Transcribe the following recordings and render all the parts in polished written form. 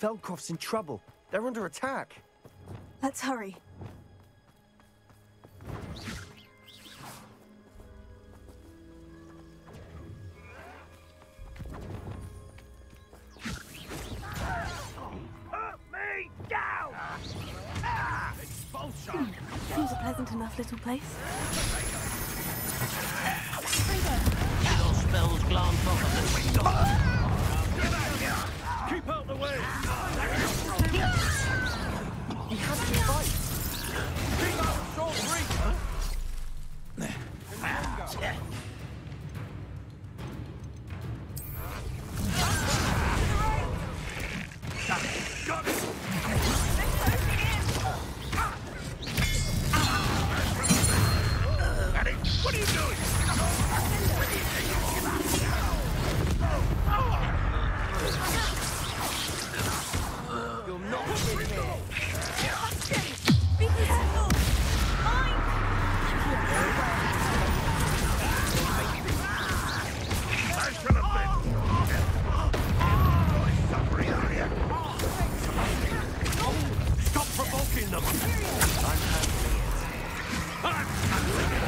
Feldcroft's in trouble. They're under attack. Let's hurry. Seems a pleasant enough little place. Little spells glance off of the window. Keep out the way! He has to fight. Keep out of short reach! Got it! What are you doing? You're not in here. Be careful! Mine! I should have been. Suffering, are you? Stop provoking them. I'm handling it. I'm handling it.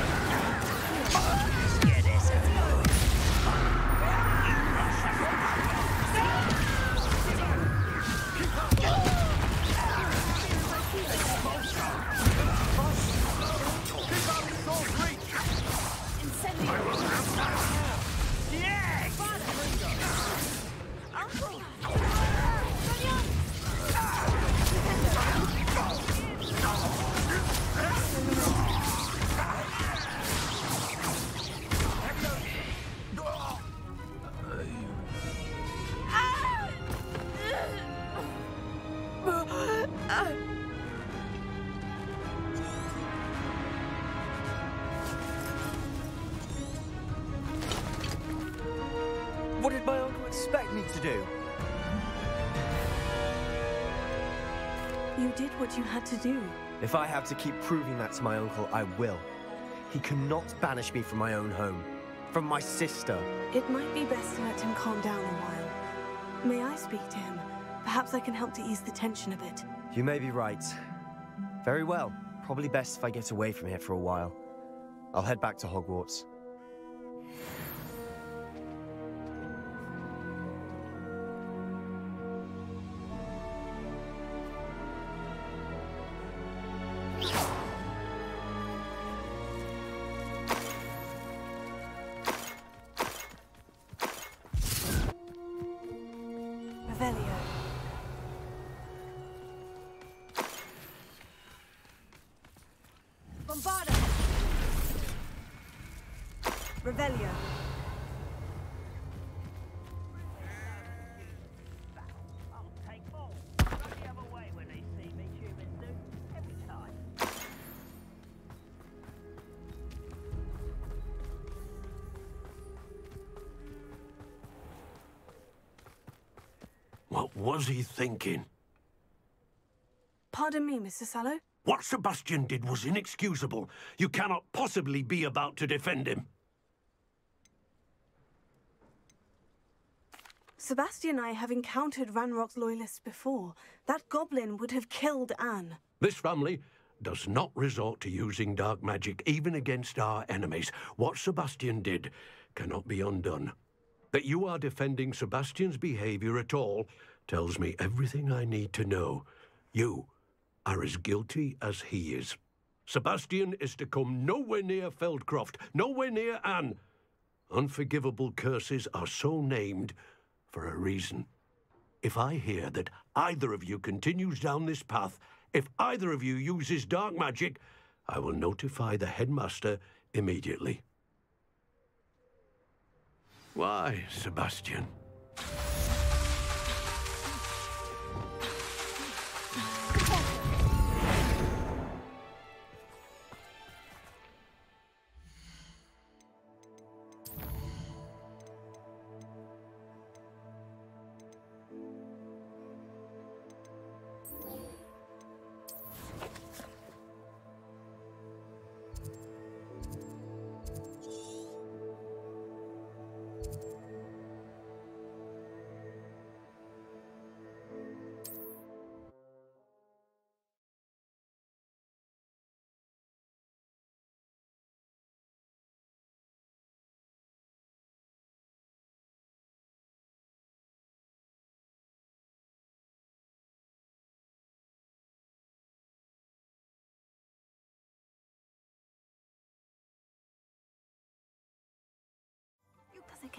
What did my uncle expect me to do? You did what you had to do. If I have to keep proving that to my uncle, I will. He cannot banish me from my own home. From my sister. It might be best to let him calm down a while. May I speak to him? Perhaps I can help to ease the tension a bit. You may be right. Very well. Probably best if I get away from here for a while. I'll head back to Hogwarts. Revelio. Bombarda! Revelio. I'll take more. Run the other way when they see me, humans do. Every time. What was he thinking? Pardon me, Mr. Sallow. What Sebastian did was inexcusable. You cannot possibly be about to defend him. Sebastian and I have encountered Ranrock's loyalists before. That goblin would have killed Anne. This family does not resort to using dark magic, even against our enemies. What Sebastian did cannot be undone. That you are defending Sebastian's behavior at all tells me everything I need to know. You are as guilty as he is. Sebastian is to come nowhere near Feldcroft, nowhere near Anne. Unforgivable curses are so named for a reason. If I hear that either of you continues down this path, if either of you uses dark magic, I will notify the headmaster immediately. Why, Sebastian?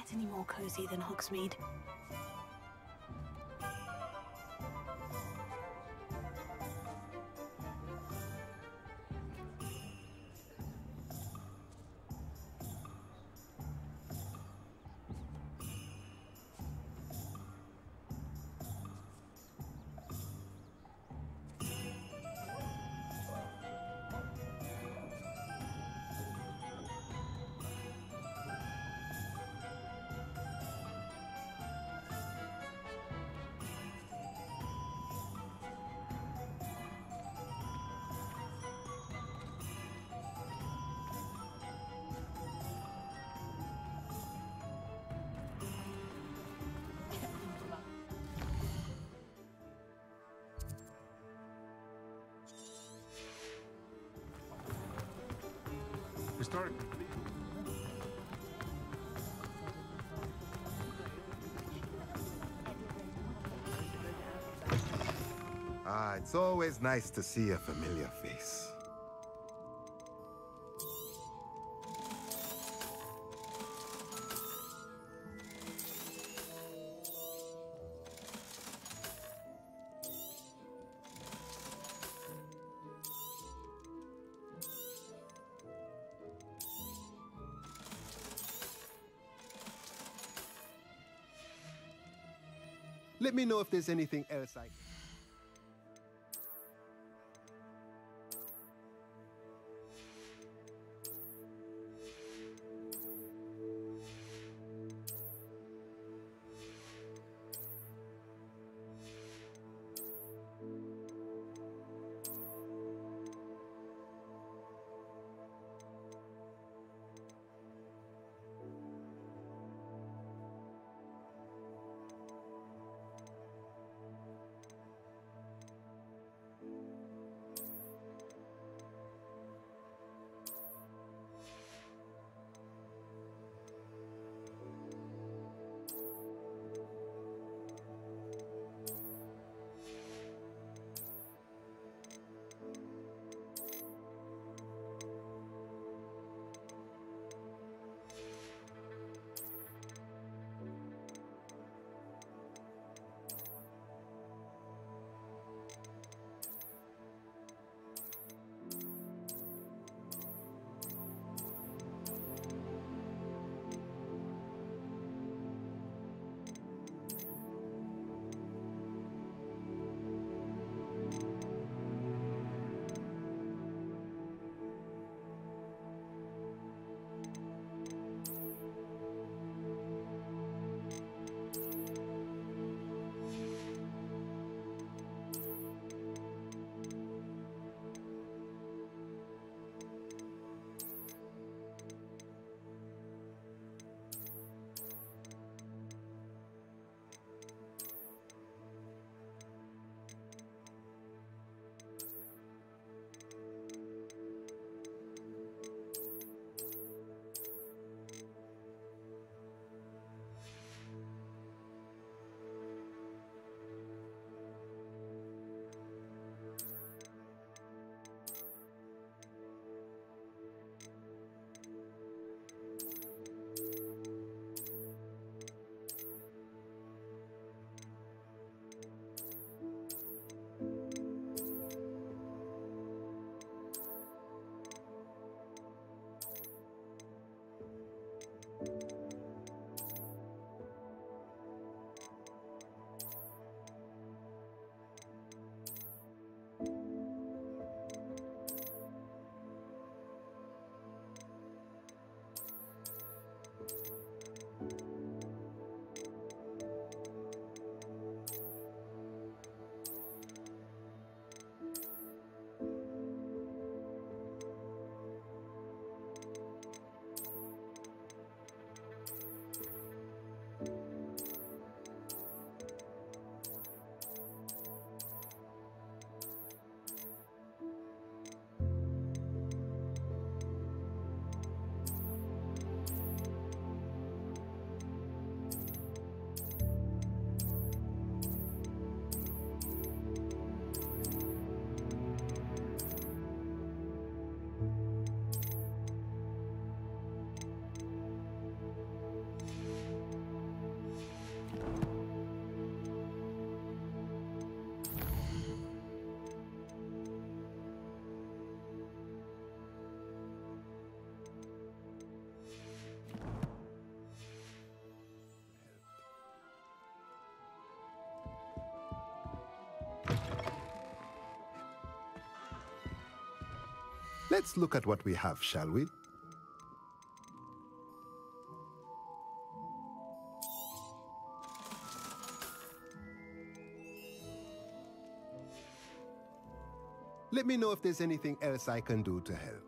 get any more cozy than Hogsmeade. Historic. Ah, it's always nice to see a familiar face. Let me know if there's anything else I... Let's look at what we have, shall we? Let me know if there's anything else I can do to help.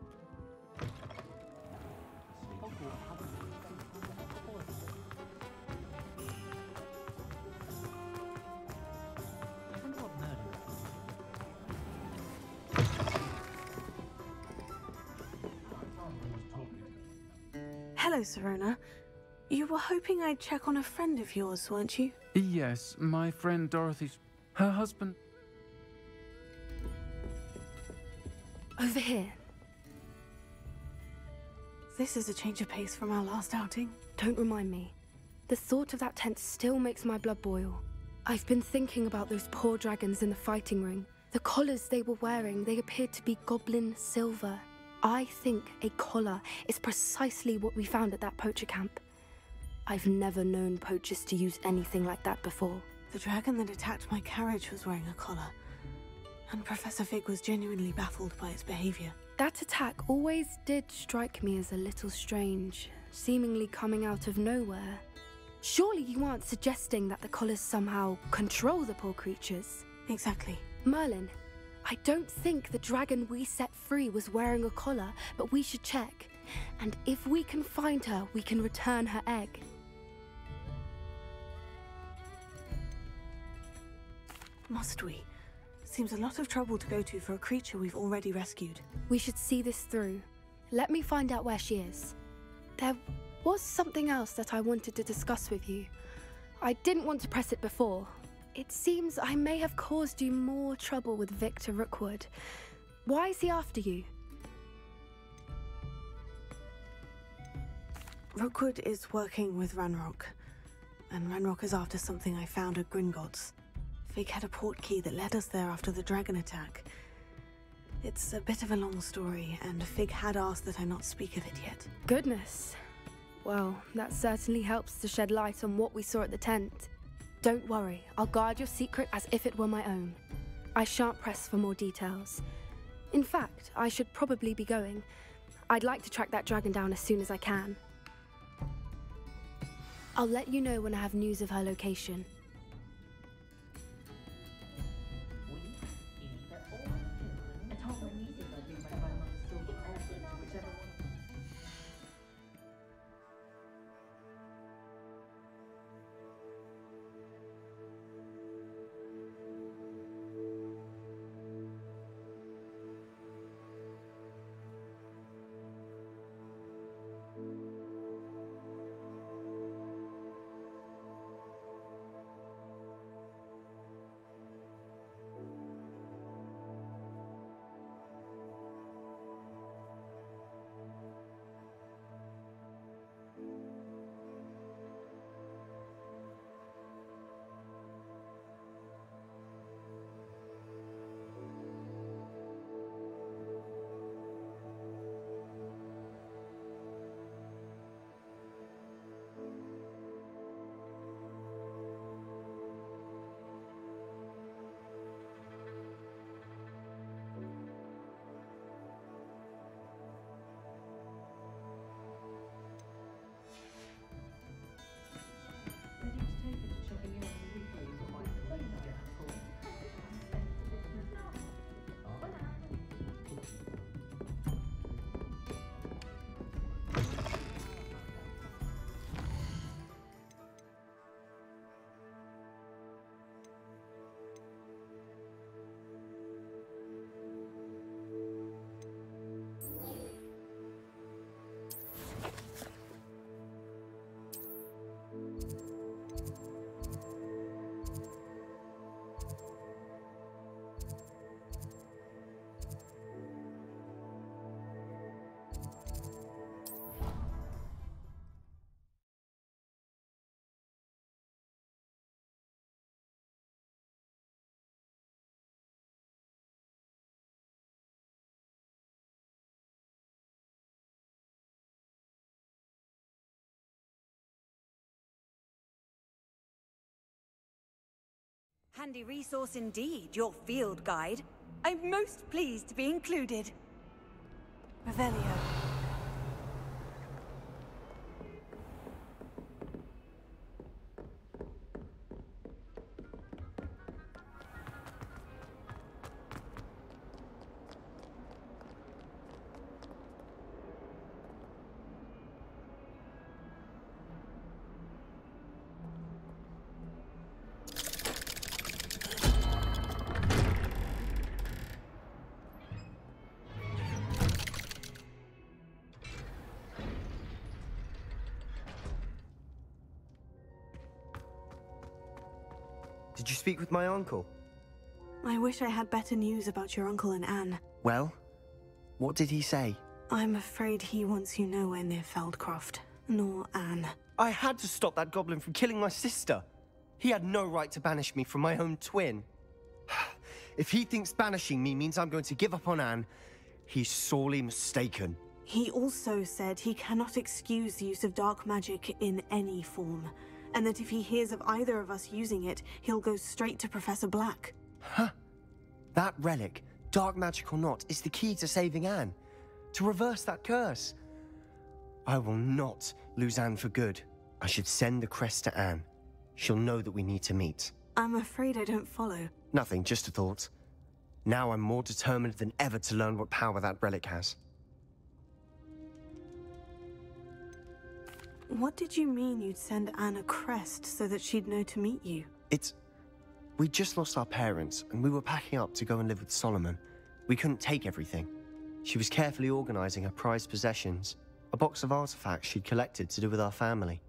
Hello, Sirona. You were hoping I'd check on a friend of yours, weren't you? Yes, my friend Dorothy's... her husband... Over here. This is a change of pace from our last outing. Don't remind me. The thought of that tent still makes my blood boil. I've been thinking about those poor dragons in the fighting ring. The collars they were wearing, they appeared to be goblin silver. I think a collar is precisely what we found at that poacher camp. I've never known poachers to use anything like that before. The dragon that attacked my carriage was wearing a collar, and Professor Fig was genuinely baffled by its behavior. That attack always did strike me as a little strange, seemingly coming out of nowhere. Surely you aren't suggesting that the collars somehow control the poor creatures? Exactly. Merlin, I don't think the dragon we set free was wearing a collar, but we should check. And if we can find her, we can return her egg. Must we? Seems a lot of trouble to go to for a creature we've already rescued. We should see this through. Let me find out where she is. There was something else that I wanted to discuss with you. I didn't want to press it before. It seems I may have caused you more trouble with Victor Rookwood. Why is he after you? Rookwood is working with Ranrock, and Ranrock is after something I found at Gringotts. Fig had a portkey that led us there after the dragon attack. It's a bit of a long story, and Fig had asked that I not speak of it yet. Goodness. Well, that certainly helps to shed light on what we saw at the tent. Don't worry, I'll guard your secret as if it were my own. I shan't press for more details. In fact, I should probably be going. I'd like to track that dragon down as soon as I can. I'll let you know when I have news of her location. Handy resource indeed, your field guide. I'm most pleased to be included. Revelio. Did you speak with my uncle? I wish I had better news about your uncle and Anne. Well, what did he say? I'm afraid he wants you nowhere near Feldcroft, nor Anne. I had to stop that goblin from killing my sister. He had no right to banish me from my own twin. If he thinks banishing me means I'm going to give up on Anne, he's sorely mistaken. He also said he cannot excuse the use of dark magic in any form, and that if he hears of either of us using it, he'll go straight to Professor Black. Huh? That relic, dark magic or not, is the key to saving Anne. To reverse that curse. I will not lose Anne for good. I should send the crest to Anne. She'll know that we need to meet. I'm afraid I don't follow. Nothing, just a thought. Now I'm more determined than ever to learn what power that relic has. What did you mean you'd send Anne a crest so that she'd know to meet you? We just lost our parents, and we were packing up to go and live with Solomon. We couldn't take everything. She was carefully organizing her prized possessions, a box of artifacts she'd collected to do with our family.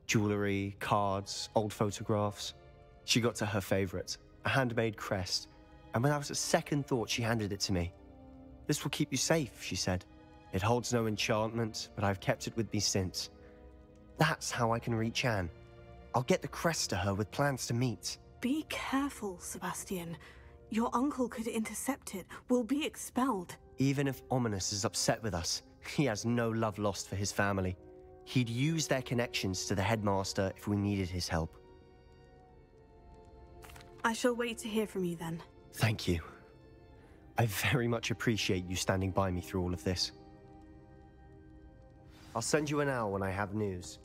Jewelry, cards, old photographs. She got to her favorite, a handmade crest, and without a second thought, she handed it to me. "This will keep you safe," she said. "It holds no enchantment, but I've kept it with me since. That's how I can reach Anne. I'll get the crest to her with plans to meet." Be careful, Sebastian. Your uncle could intercept it. We'll be expelled. Even if Ominous is upset with us, he has no love lost for his family. He'd use their connections to the headmaster if we needed his help. I shall wait to hear from you then. Thank you. I very much appreciate you standing by me through all of this. I'll send you an owl when I have news.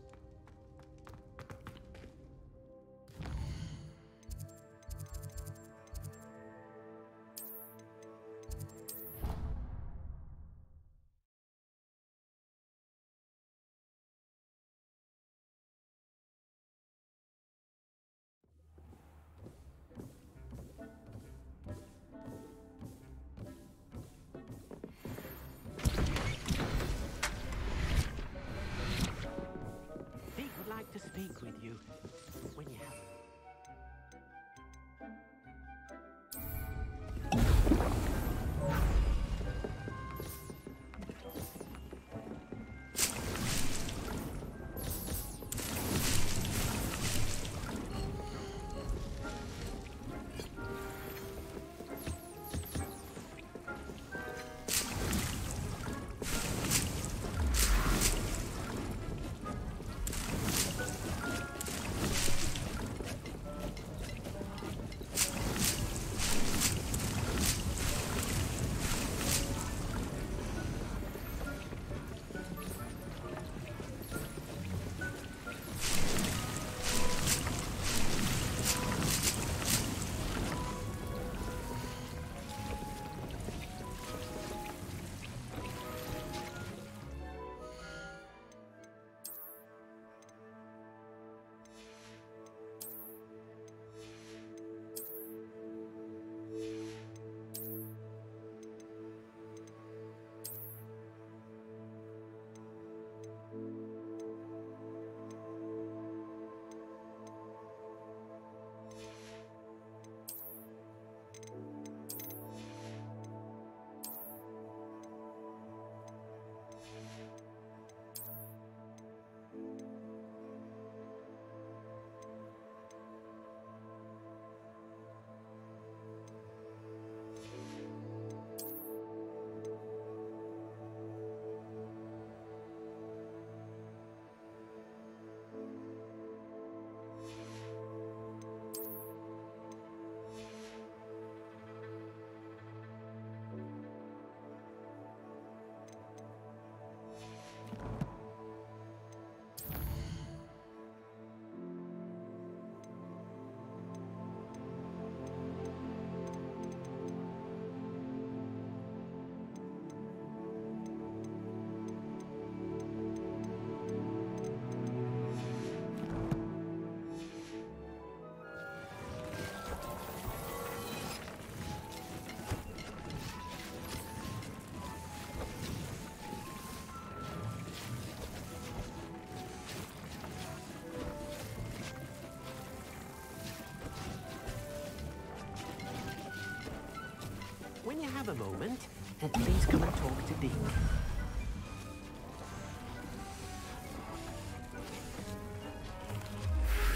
have a moment, please come and talk to Deke.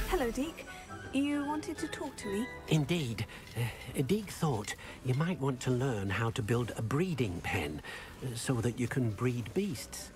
Hello, Deke. You wanted to talk to me? Indeed. Deke thought you might want to learn how to build a breeding pen so that you can breed beasts.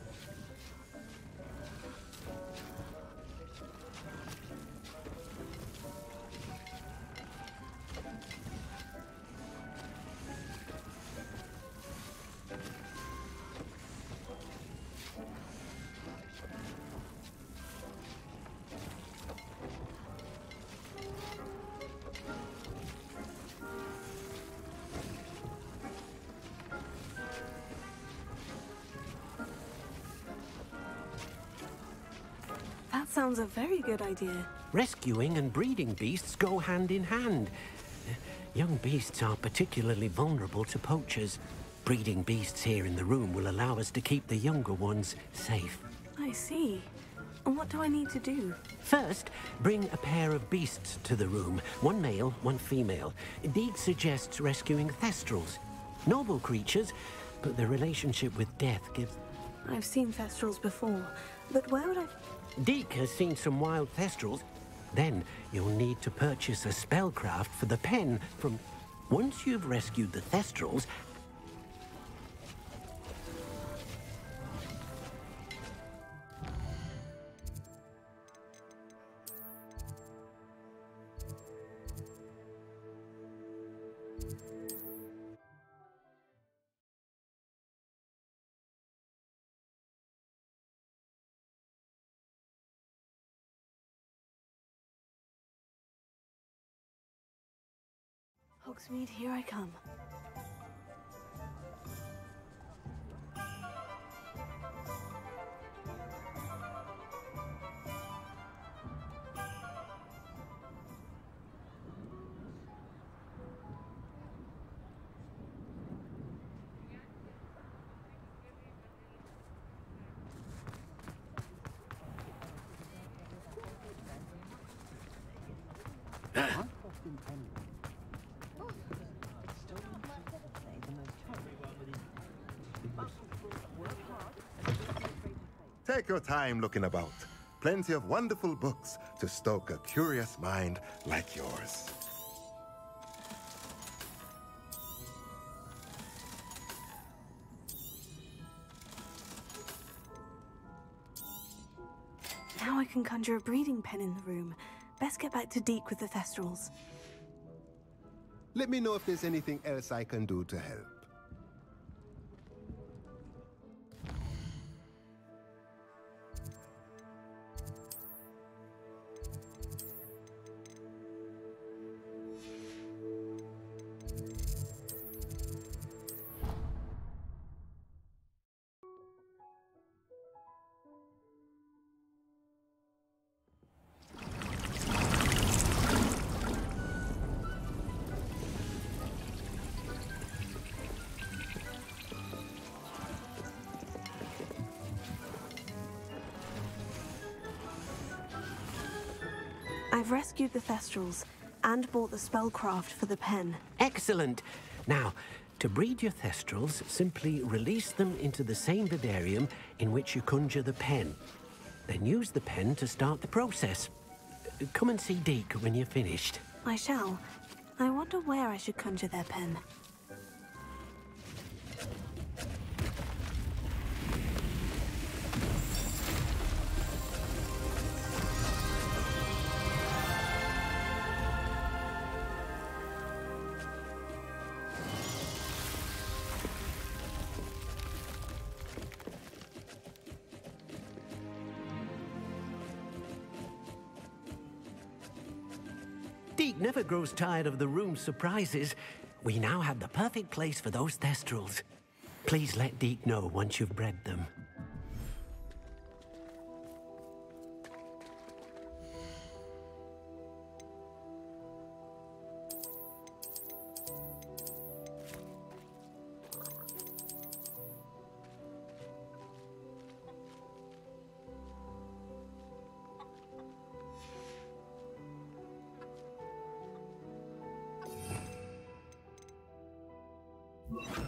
That sounds a very good idea. Rescuing and breeding beasts go hand in hand. Young beasts are particularly vulnerable to poachers. Breeding beasts here in the room will allow us to keep the younger ones safe. I see. And what do I need to do? First, bring a pair of beasts to the room. One male, one female. Deke suggests rescuing thestrals. Noble creatures, but their relationship with death gives... I've seen thestrals before, but where would I... Deke has seen some wild thestrals. Then you'll need to purchase a spellcraft for the pen from... Once you've rescued the thestrals... Hogsmeade, here I come. Take your time looking about. Plenty of wonderful books to stoke a curious mind like yours. Now I can conjure a breeding pen in the room. Best get back to Deke with the thestrals. Let me know if there's anything else I can do to help. I've rescued the thestrals and bought the spellcraft for the pen. Excellent! Now, to breed your thestrals, simply release them into the same vivarium in which you conjure the pen. Then use the pen to start the process. Come and see Deke when you're finished. I shall. I wonder where I should conjure their pen. Deke never grows tired of the room's surprises. We now have the perfect place for those thestrals. Please let Deke know once you've bred them. You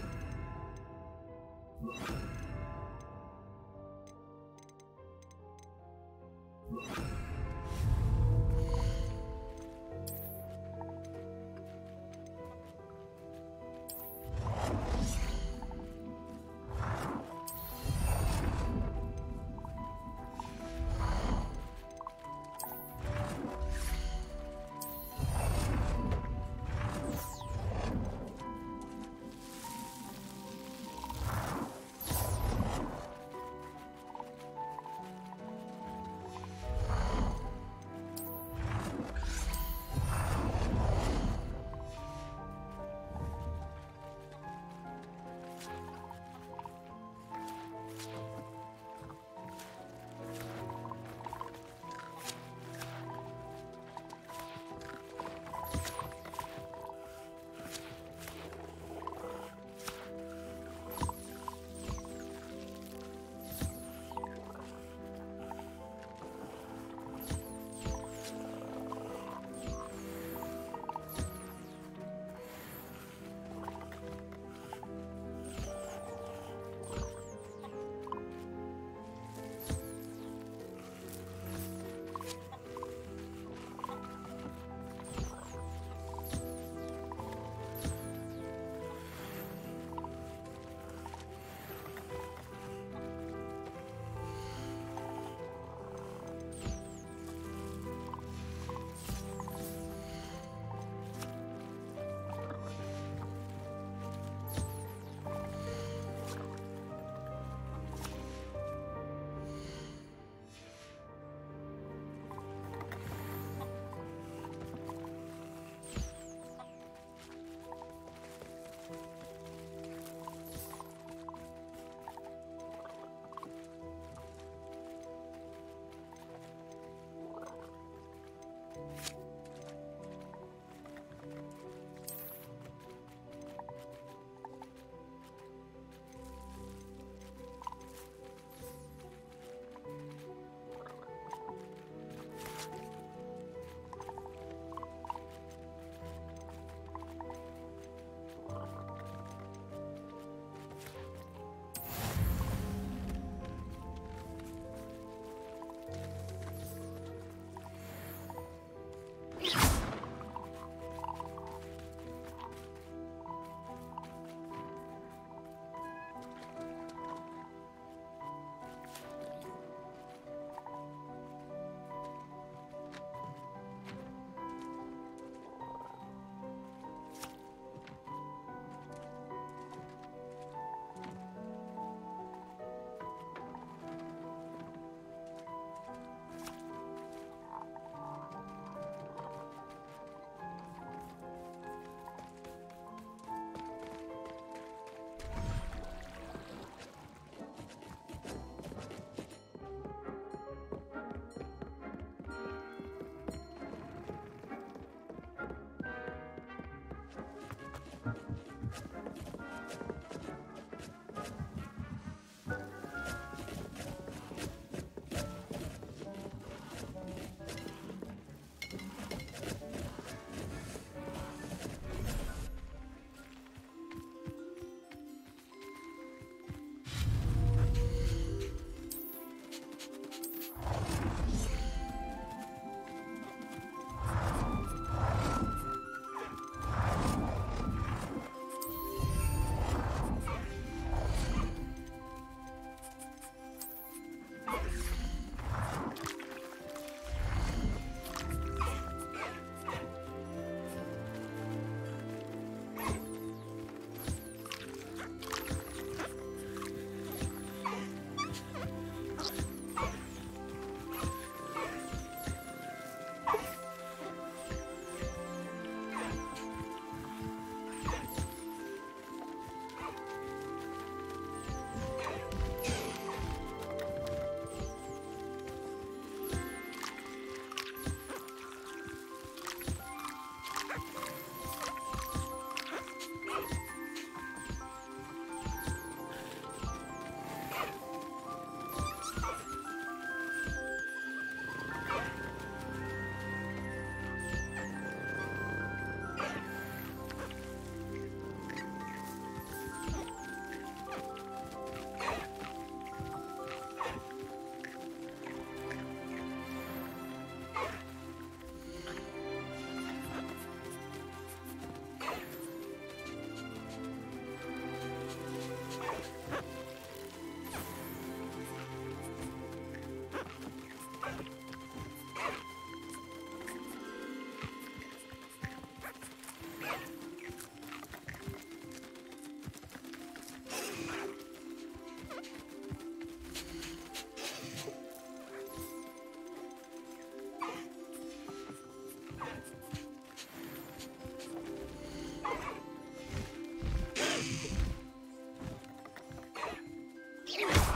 There.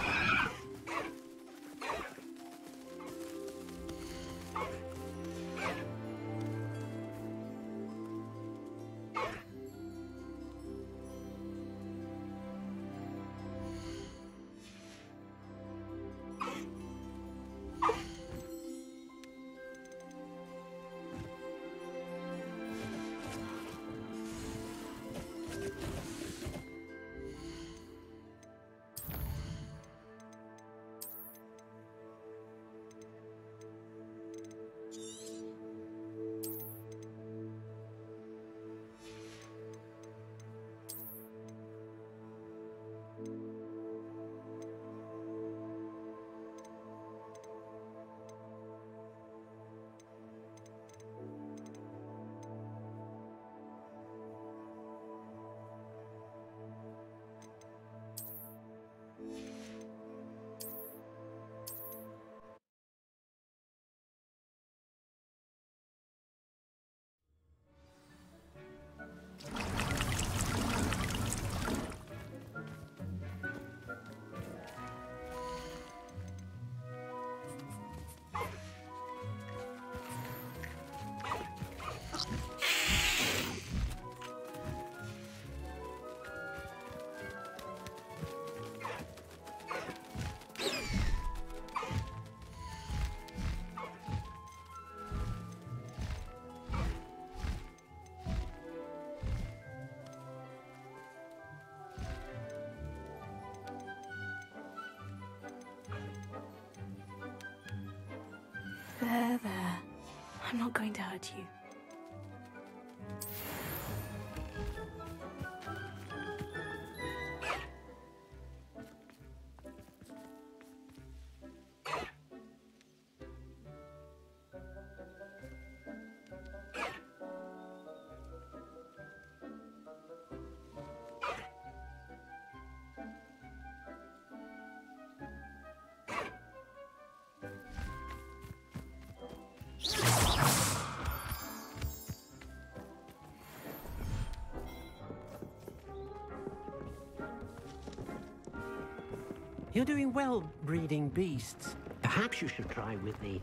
I'm not going to hurt you. You're doing well breeding beasts. Perhaps you should try with the...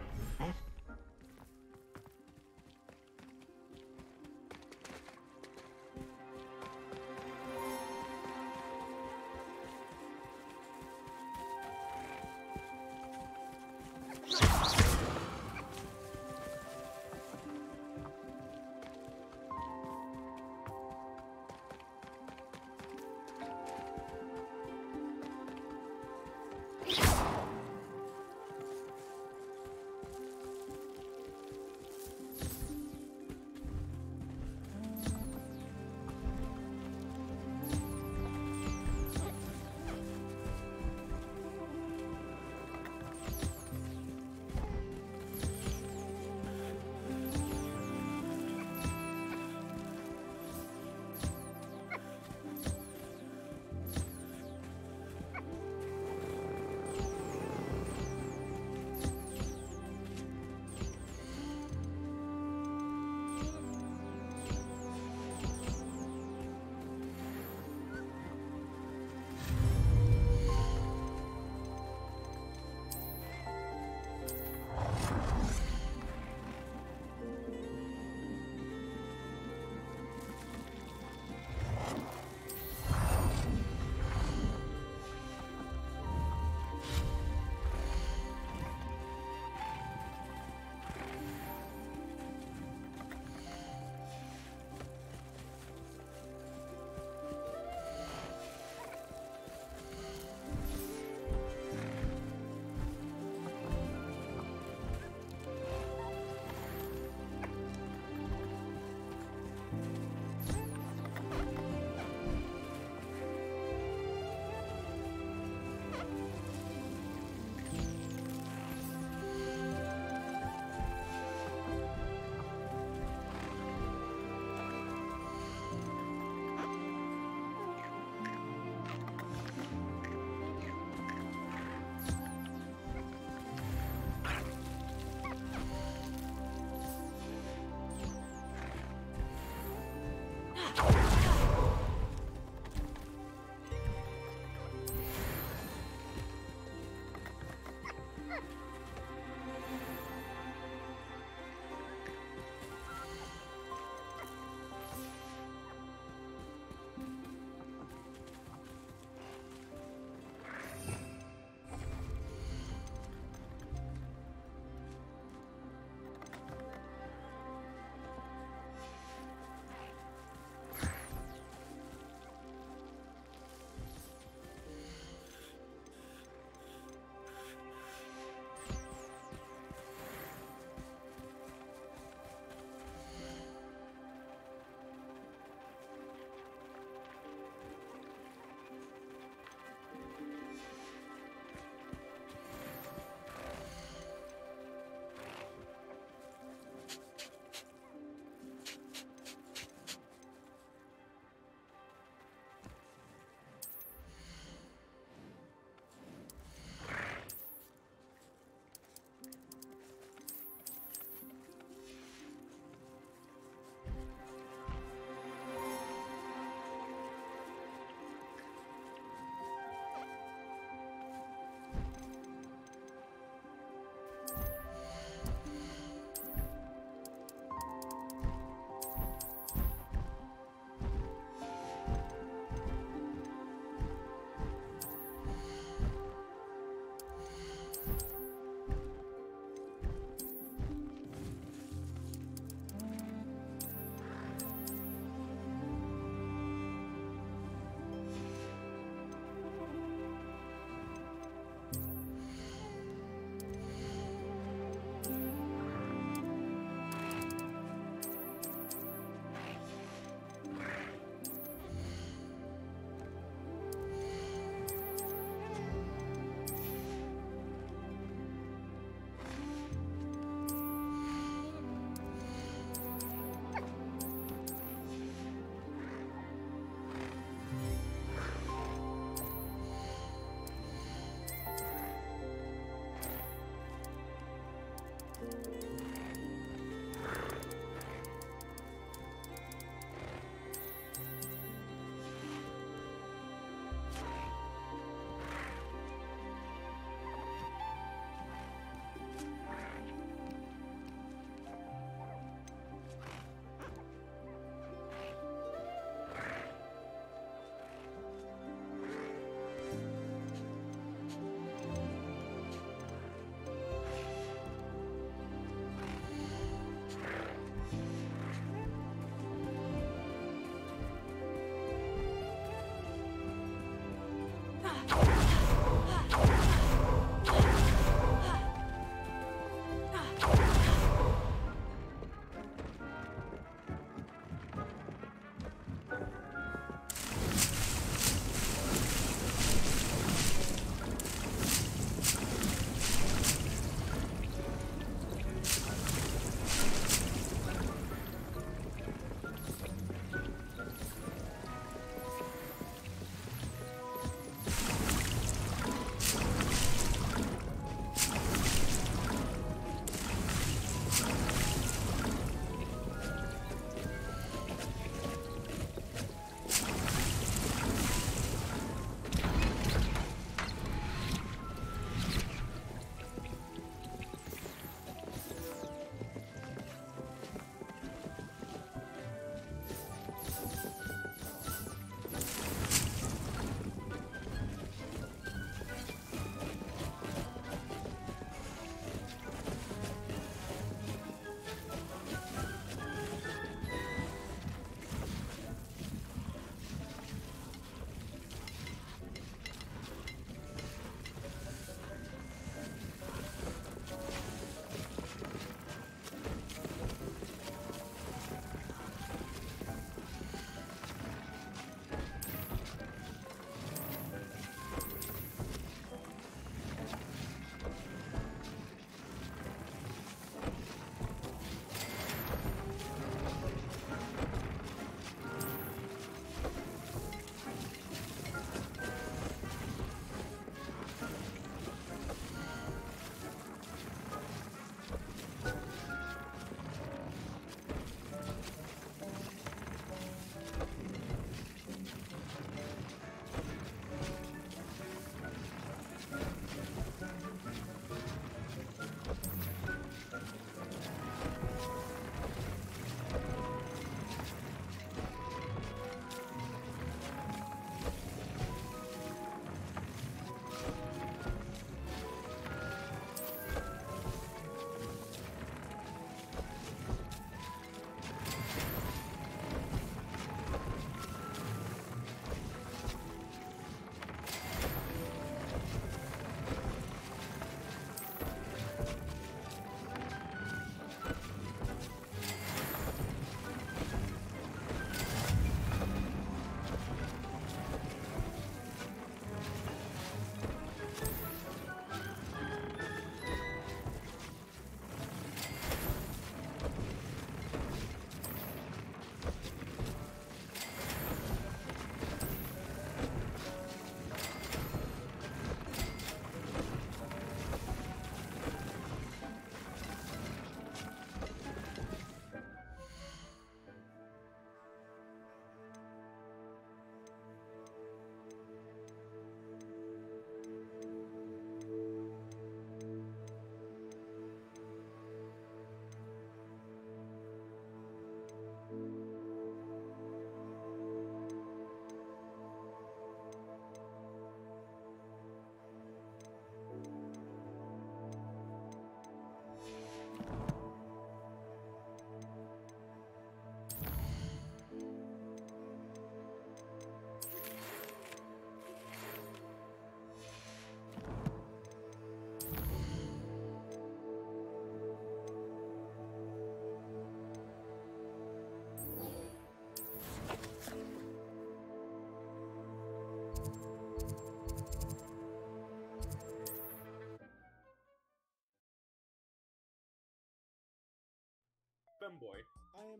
femboy. I am,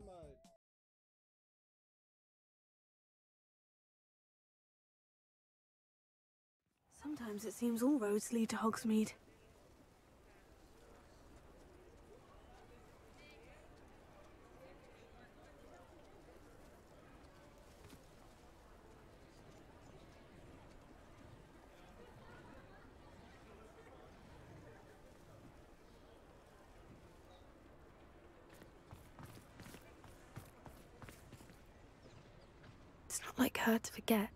Sometimes it seems all roads lead to Hogsmeade. It's not like her to forget.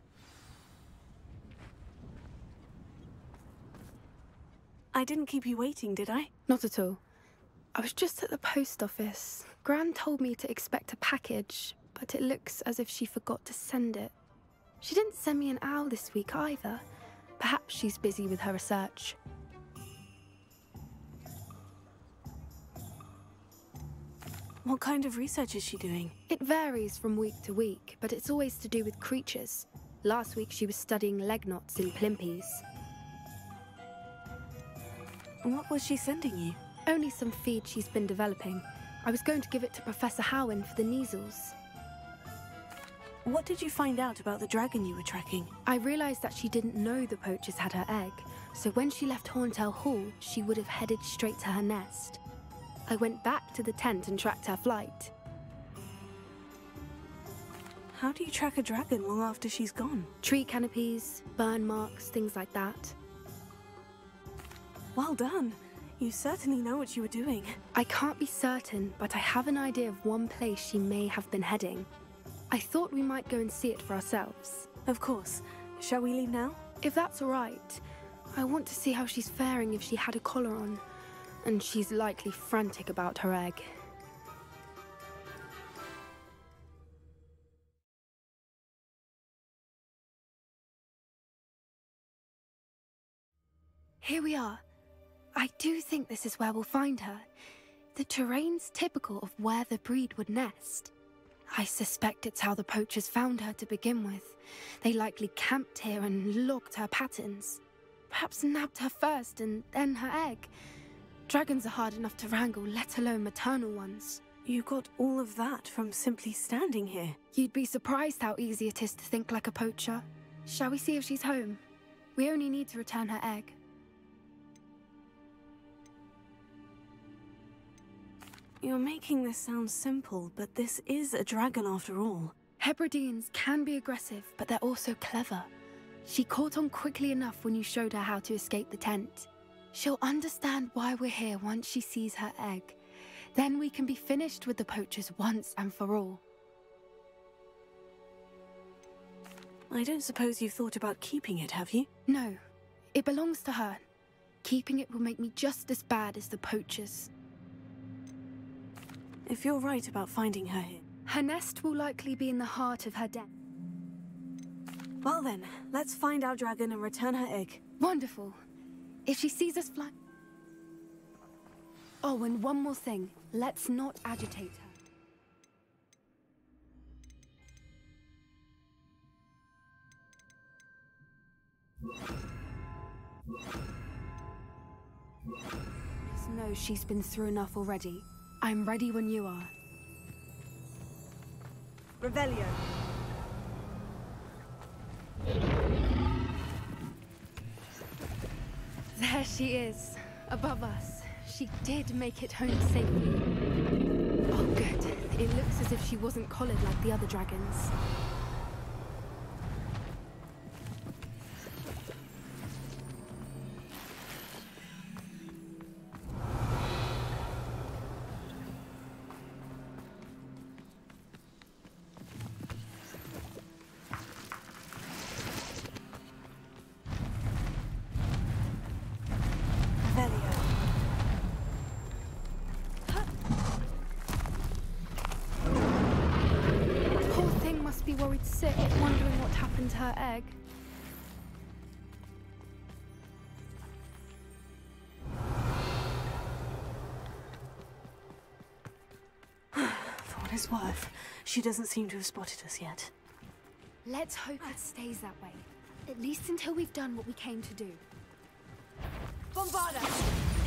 I didn't keep you waiting, did I? Not at all. I was just at the post office. Gran told me to expect a package, but it looks as if she forgot to send it. She didn't send me an owl this week either. Perhaps she's busy with her research. What kind of research is she doing? It varies from week to week, but it's always to do with creatures. Last week she was studying leg knots in Plimpies. What was she sending you? Only some feed she's been developing. I was going to give it to Professor Howin for the measles. What did you find out about the dragon you were tracking? I realised that she didn't know the poachers had her egg, so when she left Horntail Hall, she would have headed straight to her nest. I went back to the tent and tracked her flight. How do you track a dragon long after she's gone? Tree canopies, burn marks, things like that. Well done. You certainly know what you were doing. I can't be certain, but I have an idea of one place she may have been heading. I thought we might go and see it for ourselves. Of course. Shall we leave now? If that's all right. I want to see how she's faring if she had a collar on. And she's likely frantic about her egg. Here we are. I do think this is where we'll find her. The terrain's typical of where the breed would nest. I suspect it's how the poachers found her to begin with. They likely camped here and logged her patterns. Perhaps nabbed her first and then her egg. Dragons are hard enough to wrangle, let alone maternal ones. You got all of that from simply standing here. You'd be surprised how easy it is to think like a poacher. Shall we see if she's home? We only need to return her egg. You're making this sound simple, but this is a dragon after all. Hebrideans can be aggressive, but they're also clever. She caught on quickly enough when you showed her how to escape the tent. She'll understand why we're here once she sees her egg. Then we can be finished with the poachers once and for all. I don't suppose you've thought about keeping it, have you? No. It belongs to her. Keeping it will make me just as bad as the poachers. If you're right about finding her here. Her nest will likely be in the heart of her den. Well then, let's find our dragon and return her egg. Wonderful. If she sees us fly... Oh, and one more thing. Let's not agitate her. Just know she's been through enough already. I'm ready when you are. Revelio. There she is, above us. She did make it home safely. Oh, good. It looks as if she wasn't collared like the other dragons. Worried sick, wondering what happened to her egg. For what it's worth, she doesn't seem to have spotted us yet. Let's hope it stays that way. At least until we've done what we came to do. Bombarda!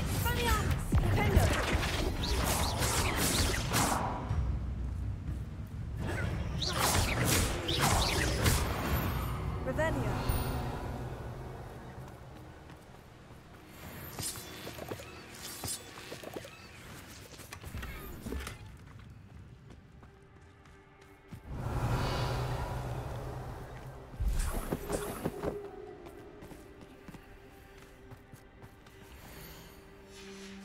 Expelliarmus! Defendo! Revelio.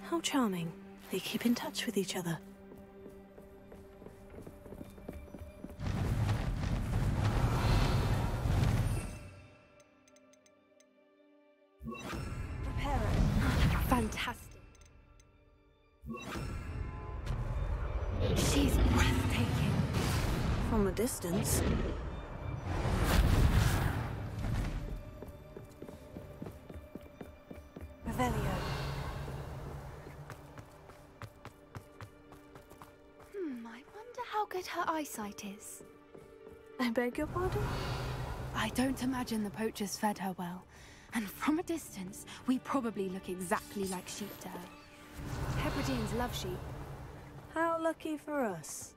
How charming. They keep in touch with each other. Fantastic. She's breathtaking. From a distance. Revelio. I wonder how good her eyesight is. I beg your pardon? I don't imagine the poachers fed her well. And from a distance, we probably look exactly like sheep to her. Hebrideans love sheep. How lucky for us.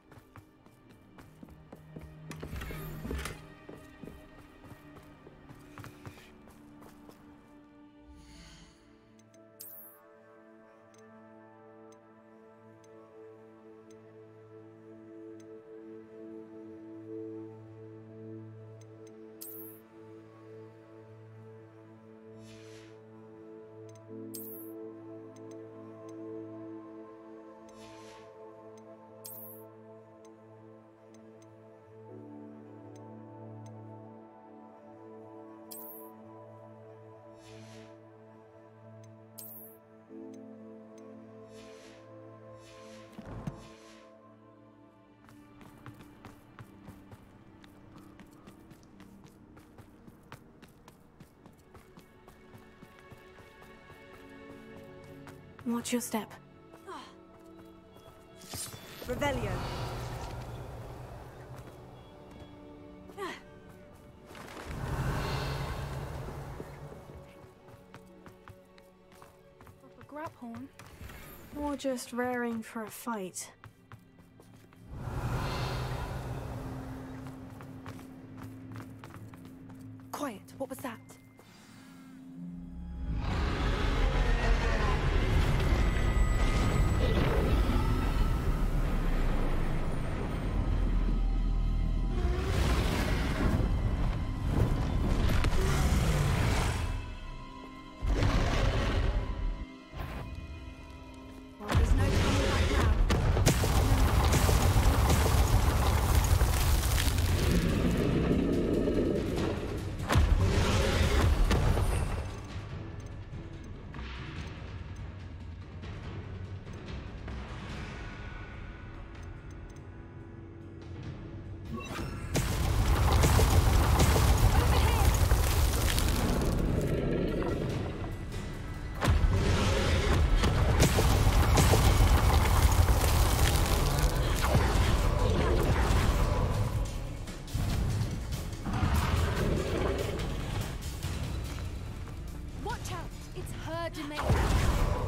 Watch your step. Revelio. A grab horn. Or just raring for a fight. Quiet, what was that?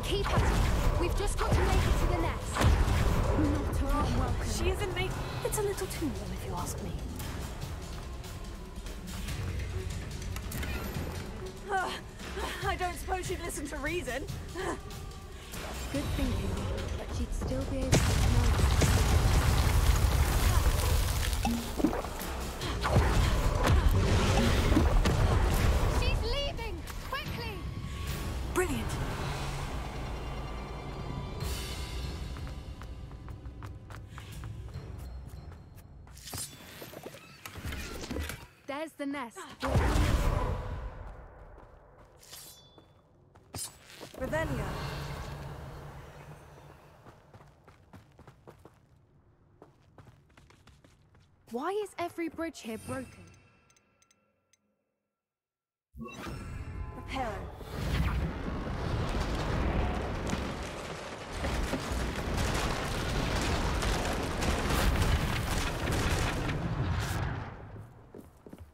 Keep at it. We've just got to make it to the nest. Not a warm welcome. She isn't me. It's a little too warm, if you ask me. I don't suppose she'd listen to reason. Good thinking, but she'd still be able to smell it. She's leaving! Quickly! Brilliant. There's the nest. Revelio. Why is every bridge here broken? Reparo.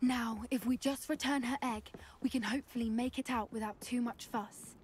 Now, if we just return her egg, we can hopefully make it out without too much fuss.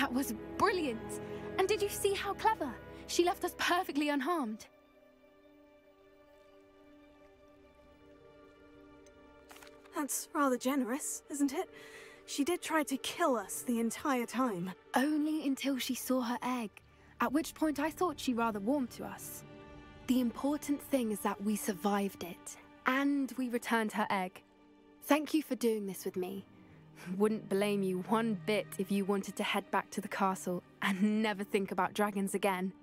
That was brilliant! And did you see how clever? She left us perfectly unharmed. That's rather generous, isn't it? She did try to kill us the entire time. Only until she saw her egg, at which point I thought she rather warmed to us. The important thing is that we survived it, and we returned her egg. Thank you for doing this with me. Wouldn't blame you one bit if you wanted to head back to the castle and never think about dragons again.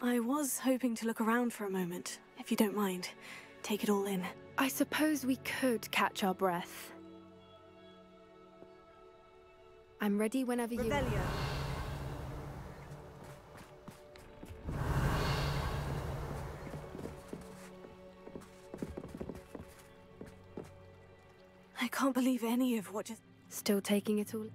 I was hoping to look around for a moment, if you don't mind. Take it all in. I suppose we could catch our breath. I'm ready whenever you are. Revelio. I can't believe any of what just... Still taking it all?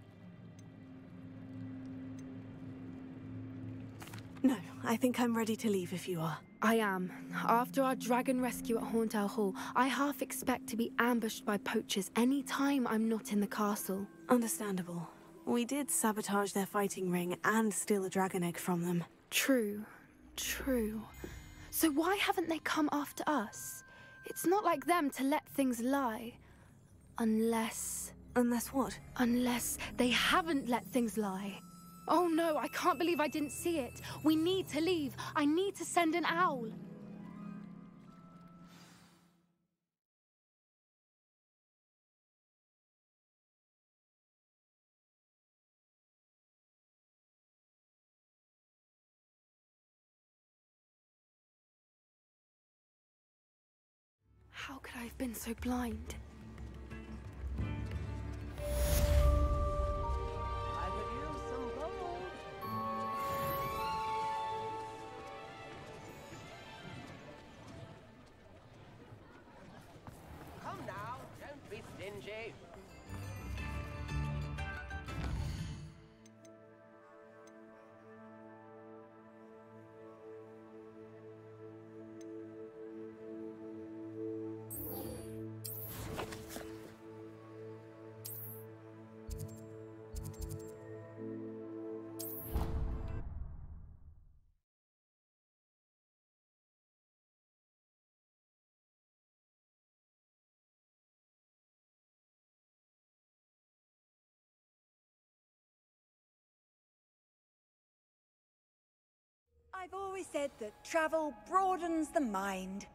No, I think I'm ready to leave if you are. I am. After our dragon rescue at Horntail Hall, I half expect to be ambushed by poachers any time I'm not in the castle. Understandable. We did sabotage their fighting ring and steal a dragon egg from them. True. True. So why haven't they come after us? It's not like them to let things lie. Unless... Unless what? Unless they haven't let things lie. Oh no, I can't believe I didn't see it. We need to leave. I need to send an owl. How could I have been so blind? I could use some gold. Come now, don't be stingy. I've always said that travel broadens the mind.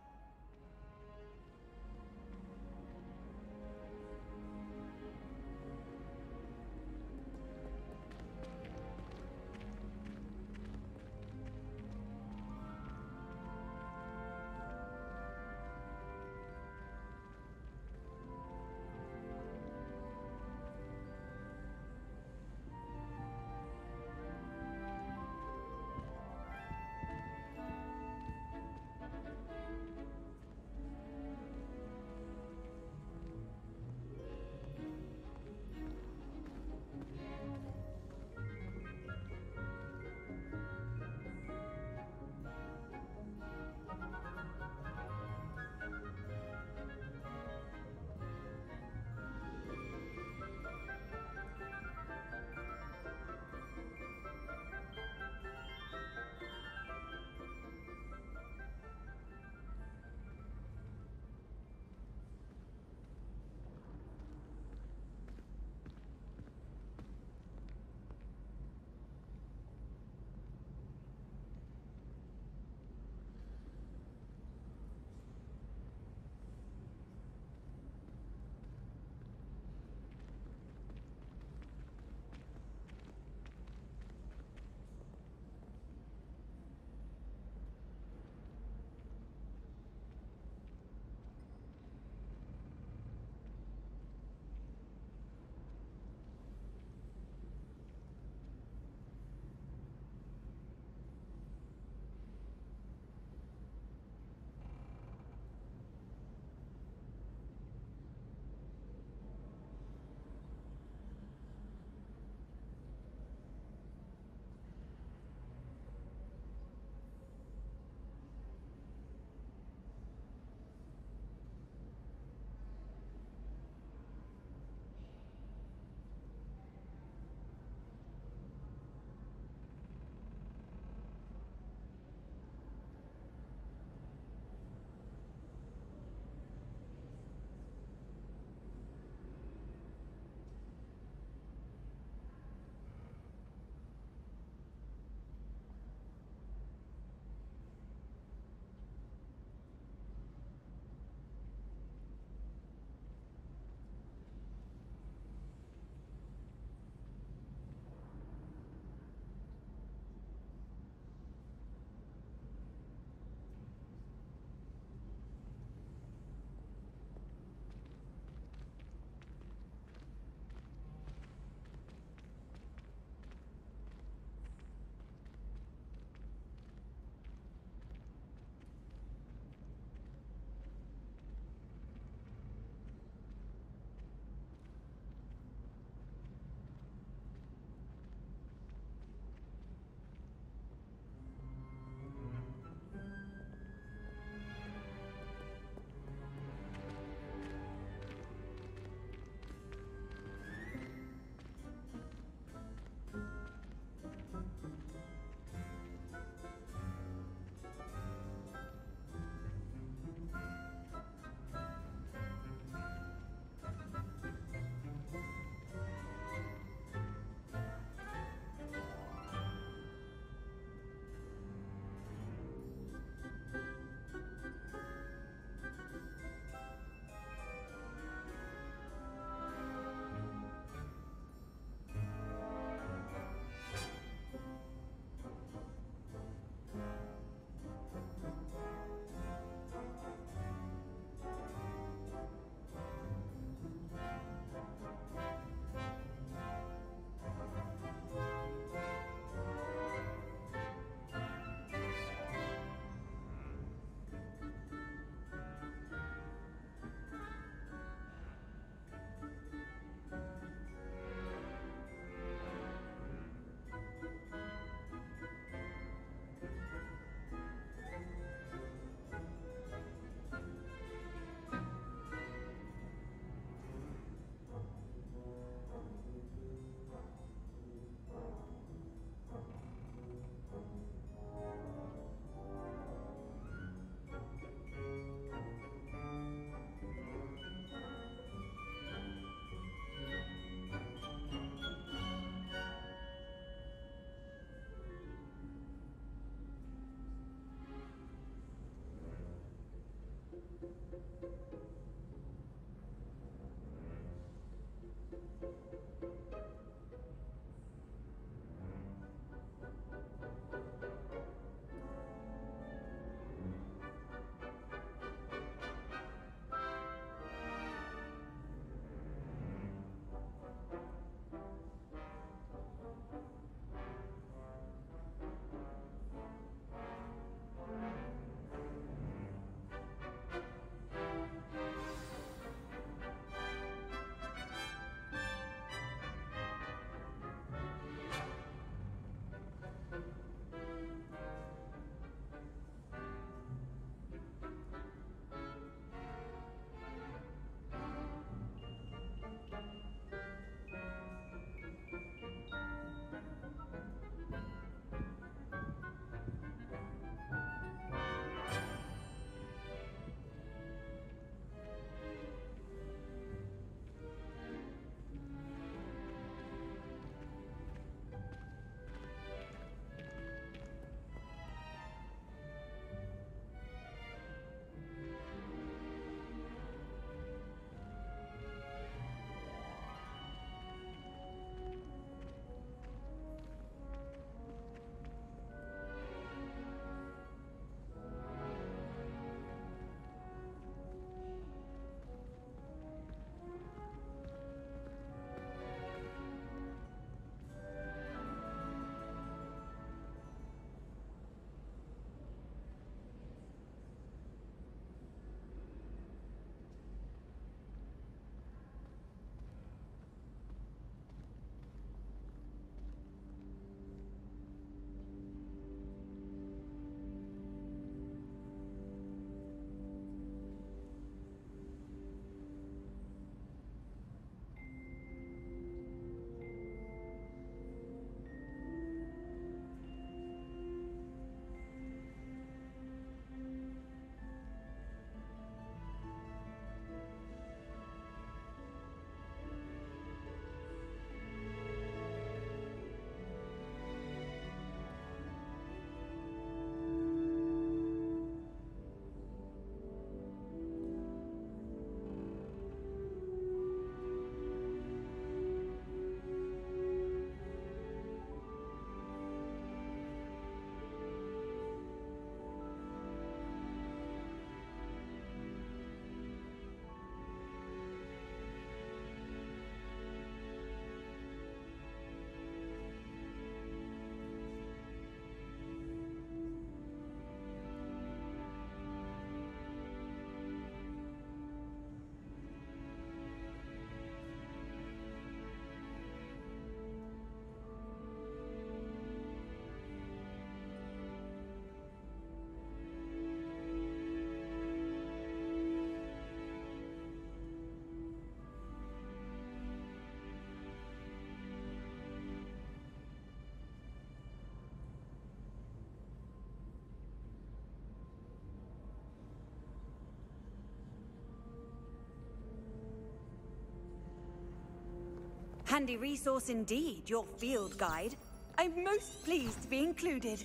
Handy resource indeed, your field guide. I'm most pleased to be included.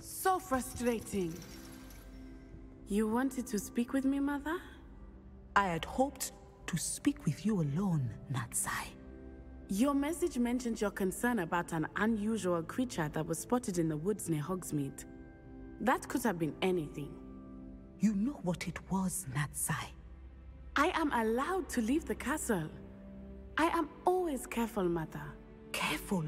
So frustrating. You wanted to speak with me, Mother? I had hoped to speak with you alone, Natsai. Your message mentioned your concern about an unusual creature that was spotted in the woods near Hogsmeade. That could have been anything. You know what it was, Natsai. I am allowed to leave the castle. I am always careful, Mother. Careful?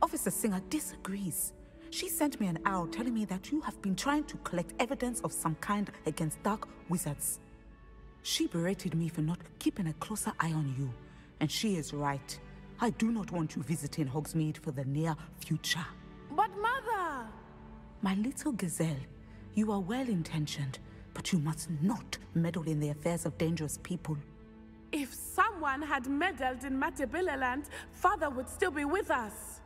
Officer Singer disagrees. She sent me an owl telling me that you have been trying to collect evidence of some kind against dark wizards. She berated me for not keeping a closer eye on you, and she is right. I do not want you visiting Hogsmeade for the near future. But Mother! My little gazelle, you are well-intentioned, but you must not meddle in the affairs of dangerous people. If someone had meddled in Matabeleland, Father would still be with us.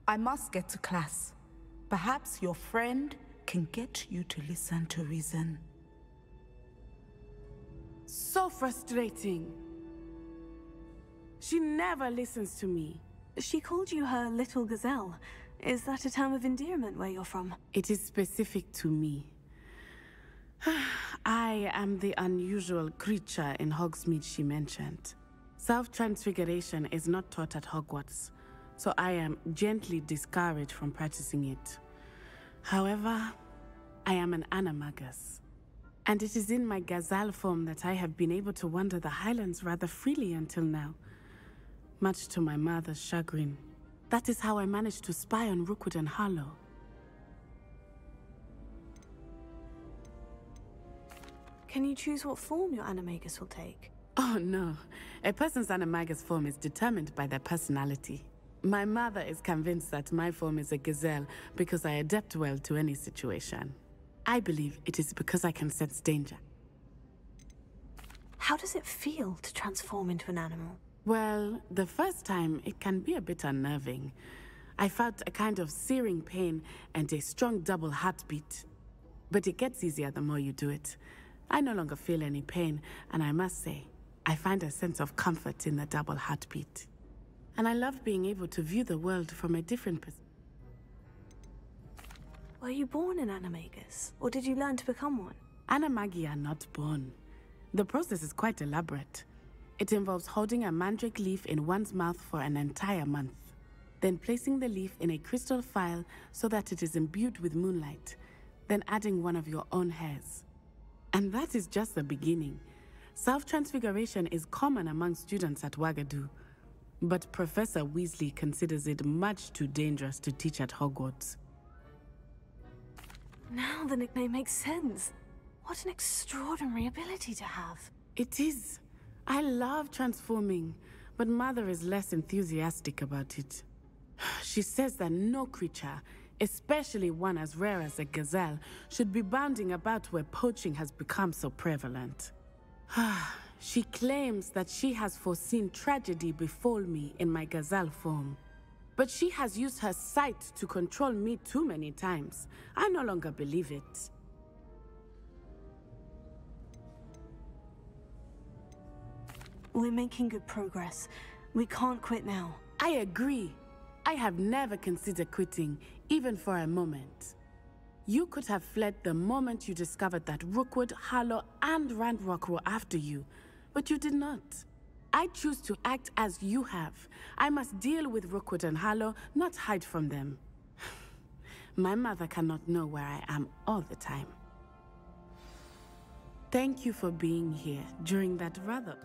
I must get to class. Perhaps your friend can get you to listen to reason. So frustrating. She never listens to me. She called you her little gazelle. Is that a term of endearment where you're from? It is specific to me. I am the unusual creature in Hogsmeade she mentioned. Self-transfiguration is not taught at Hogwarts, so I am gently discouraged from practicing it. However, I am an animagus, and it is in my Gazelle form that I have been able to wander the Highlands rather freely until now, much to my mother's chagrin. That is how I managed to spy on Rookwood and Harlow. Can you choose what form your animagus will take? Oh no, a person's animagus form is determined by their personality. My mother is convinced that my form is a gazelle because I adapt well to any situation. I believe it is because I can sense danger. How does it feel to transform into an animal? Well, the first time it can be a bit unnerving. I felt a kind of searing pain and a strong double heartbeat. But it gets easier the more you do it. I no longer feel any pain, and I must say, I find a sense of comfort in the double heartbeat. And I love being able to view the world from a different perspective. Were you born an animagus, or did you learn to become one? Animagi are not born. The process is quite elaborate. It involves holding a mandrake leaf in one's mouth for an entire month, then placing the leaf in a crystal phial so that it is imbued with moonlight, then adding one of your own hairs. And that is just the beginning. Self-transfiguration is common among students at Wagadu, but Professor Weasley considers it much too dangerous to teach at Hogwarts. Now the nickname makes sense. What an extraordinary ability to have. It is. I love transforming, but Mother is less enthusiastic about it. She says that no creature, especially one as rare as a gazelle, should be bounding about where poaching has become so prevalent. She claims that she has foreseen tragedy befall me in my gazelle form. But she has used her sight to control me too many times. I no longer believe it. We're making good progress. We can't quit now. I agree. I have never considered quitting, even for a moment. You could have fled the moment you discovered that Rookwood, Harlow, and Ranrock were after you, but you did not. I choose to act as you have. I must deal with Rookwood and Harlow, not hide from them. My mother cannot know where I am all the time. Thank you for being here during that rather...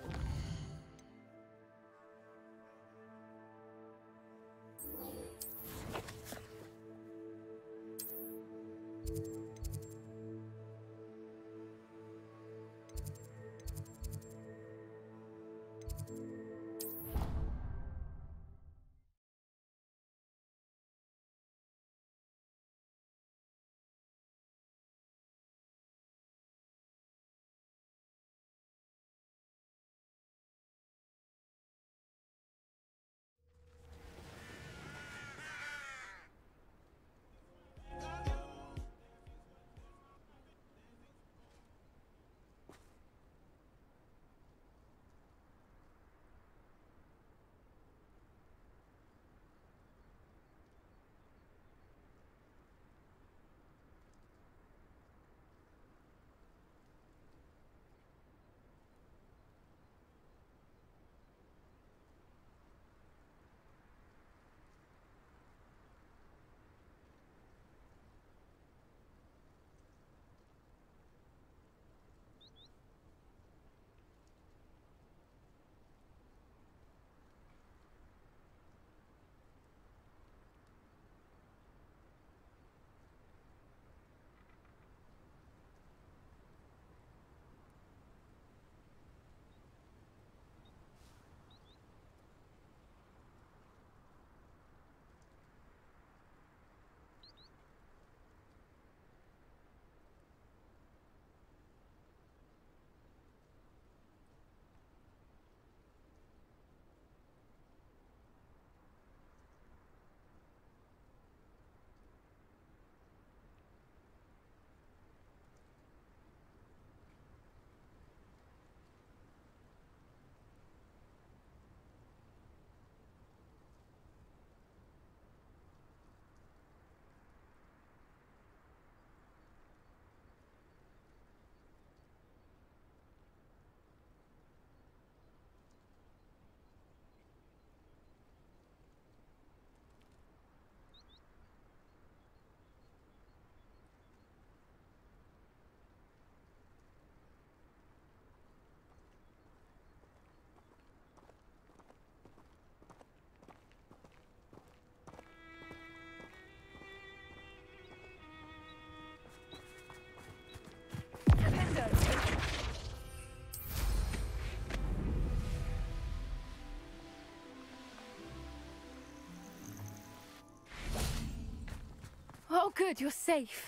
Good, you're safe.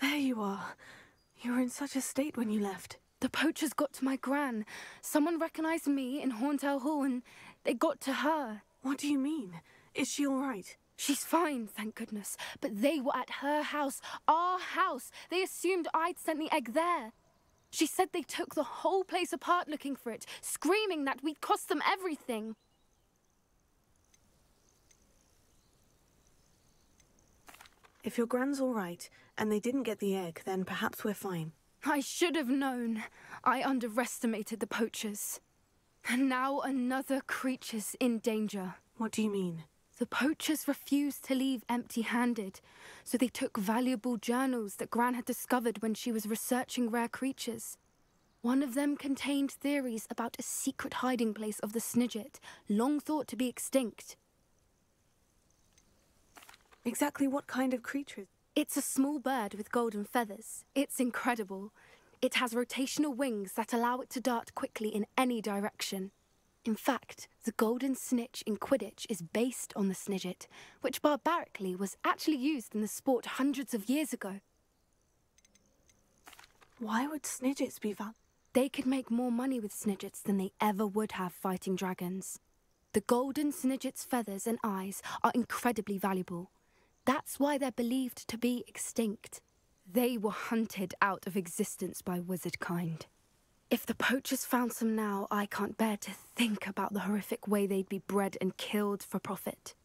There you are. You were in such a state when you left. The poachers got to my gran. Someone recognized me in Horntail Hall and they got to her. What do you mean? Is she all right? She's fine, thank goodness. But they were at her house, our house. They assumed I'd sent the egg there. She said they took the whole place apart looking for it, screaming that we'd cost them everything. If your gran's all right, and they didn't get the egg, then perhaps we're fine. I should have known. I underestimated the poachers. And now another creature's in danger. What do you mean? The poachers refused to leave empty-handed, so they took valuable journals that Gran had discovered when she was researching rare creatures. One of them contained theories about a secret hiding place of the Snidget, long thought to be extinct. Exactly what kind of creature? It's a small bird with golden feathers. It's incredible. It has rotational wings that allow it to dart quickly in any direction. In fact, the golden snitch in Quidditch is based on the Snidget, which barbarically was actually used in the sport hundreds of years ago. Why would Snidgets be valuable? They could make more money with Snidgets than they ever would have fighting dragons. The golden Snidget's feathers and eyes are incredibly valuable. That's why they're believed to be extinct. They were hunted out of existence by wizard kind. If the poachers found some now, I can't bear to think about the horrific way they'd be bred and killed for profit.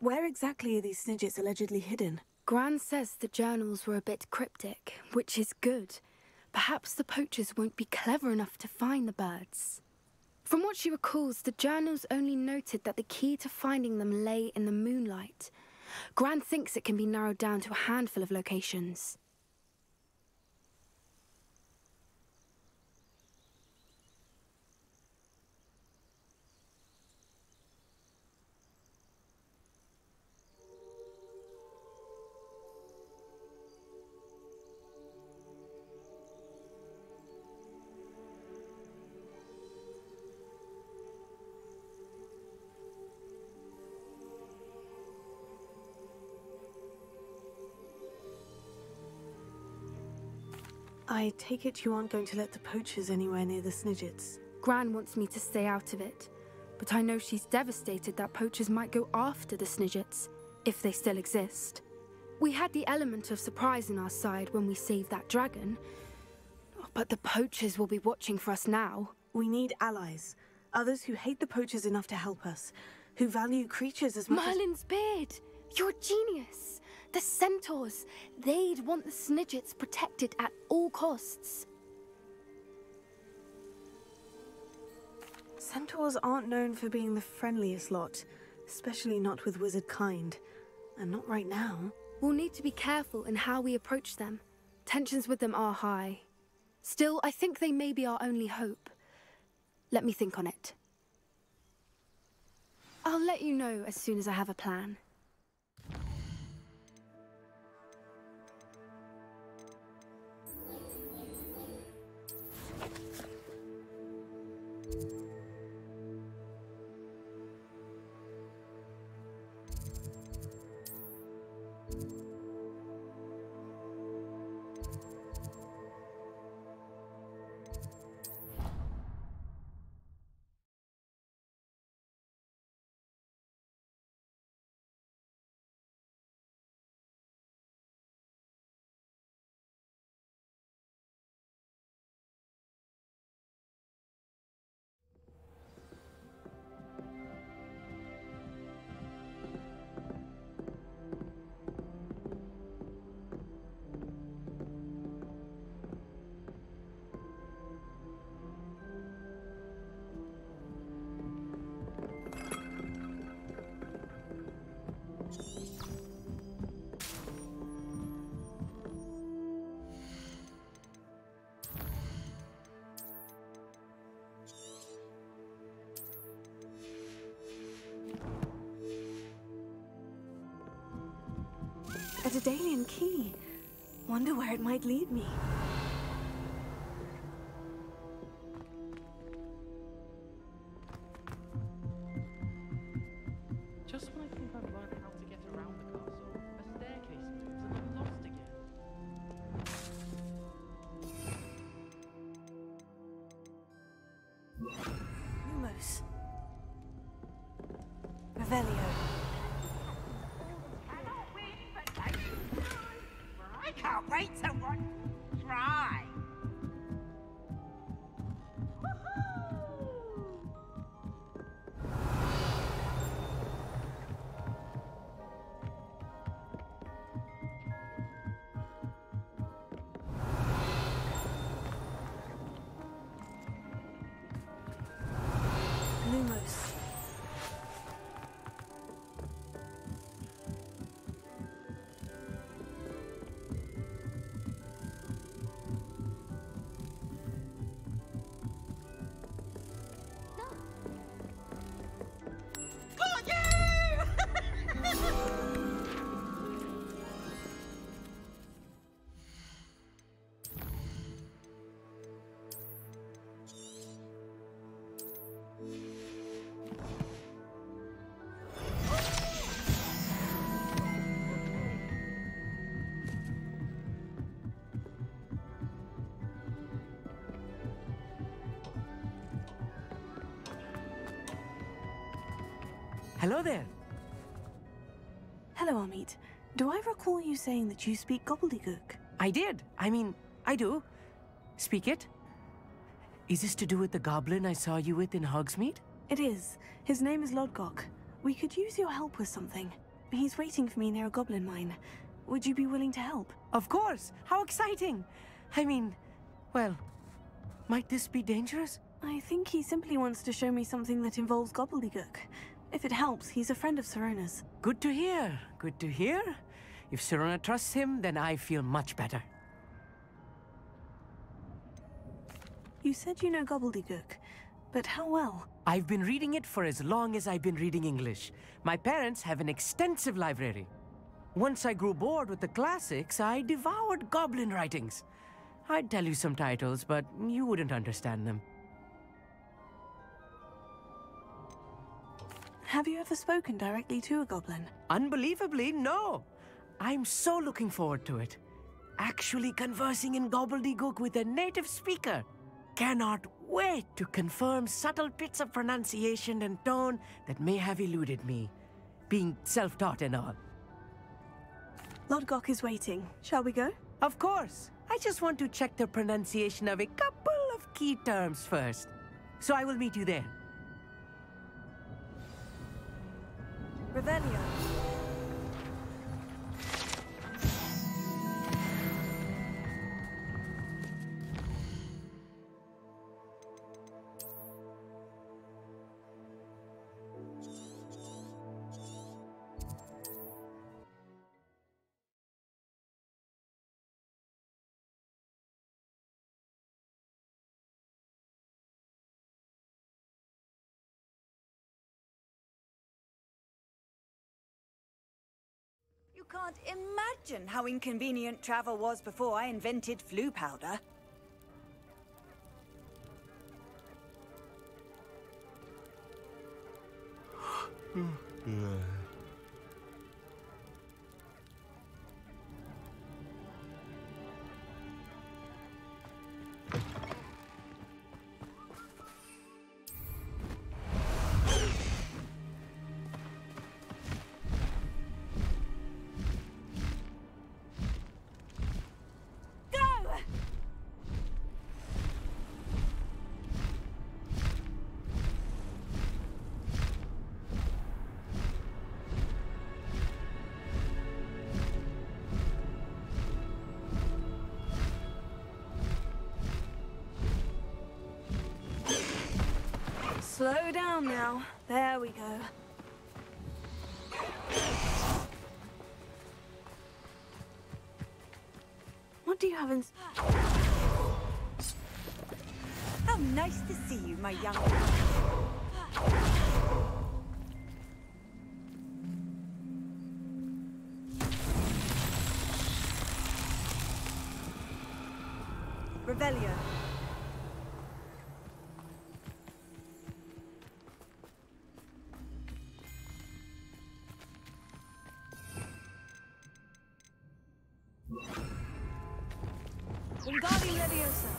Where exactly are these Snidgets allegedly hidden? Gran says the journals were a bit cryptic, which is good. Perhaps the poachers won't be clever enough to find the birds. From what she recalls, the journals only noted that the key to finding them lay in the moonlight. Gran thinks it can be narrowed down to a handful of locations. I take it you aren't going to let the poachers anywhere near the Snidgets. Gran wants me to stay out of it, but I know she's devastated that poachers might go after the Snidgets, if they still exist. We had the element of surprise on our side when we saved that dragon, but the poachers will be watching for us now. We need allies, others who hate the poachers enough to help us, who value creatures as much Merlin's beard! You're a genius! The centaurs, they'd want the Snidgets protected at all costs. Centaurs aren't known for being the friendliest lot, especially not with wizard kind. And not right now. We'll need to be careful in how we approach them. Tensions with them are high. Still, I think they may be our only hope. Let me think on it. I'll let you know as soon as I have a plan. A Daedalian key. Wonder where it might lead me. Just when I think I've learned how Revelio. I can't wait to watch. Try. Lumos. Hello there. Hello, Amit. Do I recall you saying that you speak gobbledygook? I did. I do. Speak it. Is this to do with the goblin I saw you with in Hogsmeade? It is. His name is Lodgok. We could use your help with something. He's waiting for me near a goblin mine. Would you be willing to help? Of course. How exciting. Well, might this be dangerous? I think he simply wants to show me something that involves gobbledygook. If it helps, he's a friend of Sirona's. Good to hear. Good to hear. If Sirona trusts him, then I feel much better. You said you know gobbledygook, but how well? I've been reading it for as long as I've been reading English. My parents have an extensive library. Once I grew bored with the classics, I devoured goblin writings. I'd tell you some titles, but you wouldn't understand them. Have you ever spoken directly to a goblin? Unbelievably, no. I'm so looking forward to it. Actually conversing in gobbledygook with a native speaker. Cannot wait to confirm subtle bits of pronunciation and tone that may have eluded me, being self-taught and all. Lodgok is waiting. Shall we go? Of course. I just want to check the pronunciation of a couple of key terms first. So I will meet you there. Revelio. You can't imagine how inconvenient travel was before I invented flu powder. Slow down now. There we go. What do you have in... How nice to see you, my young... Revelio. Wingardium Leviosa.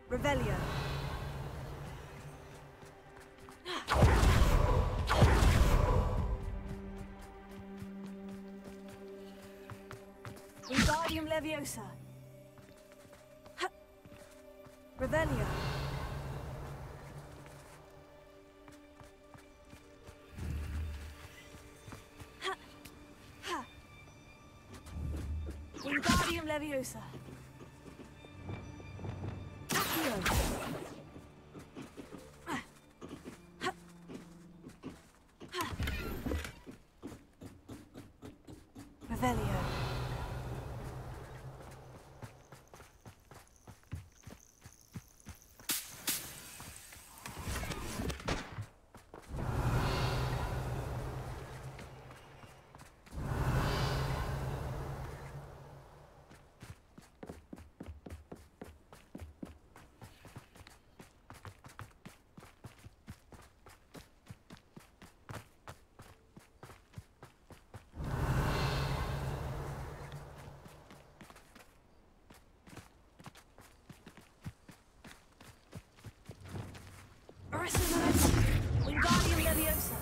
Revelio. Wingardium Leviosa. Revelio. Wingardium Leviosa. Accio. Revelio. Wingardium Leviosa.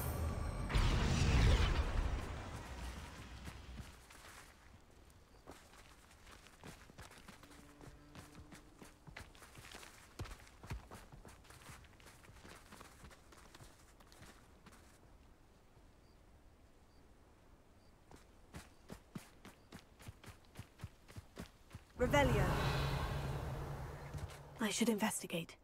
Revelio. I should investigate.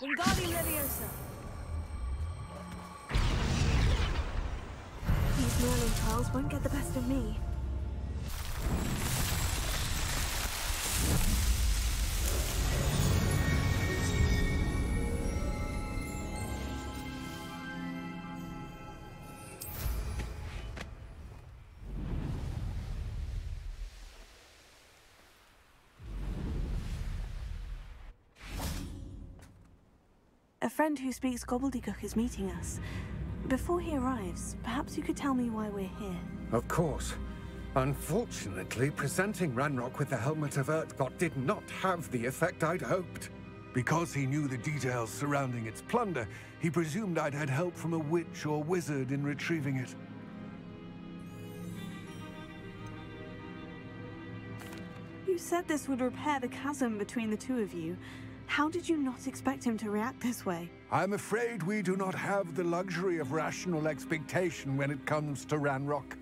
Wingardium Leviosa. These Merlin trials won't get the best of me. A friend who speaks gobbledygook is meeting us. Before he arrives, perhaps you could tell me why we're here. Of course. Unfortunately, presenting Ranrock with the Helmet of Urtkot did not have the effect I'd hoped. Because he knew the details surrounding its plunder, he presumed I'd had help from a witch or wizard in retrieving it. You said this would repair the chasm between the two of you. How did you not expect him to react this way? I'm afraid we do not have the luxury of rational expectation when it comes to Ranrock.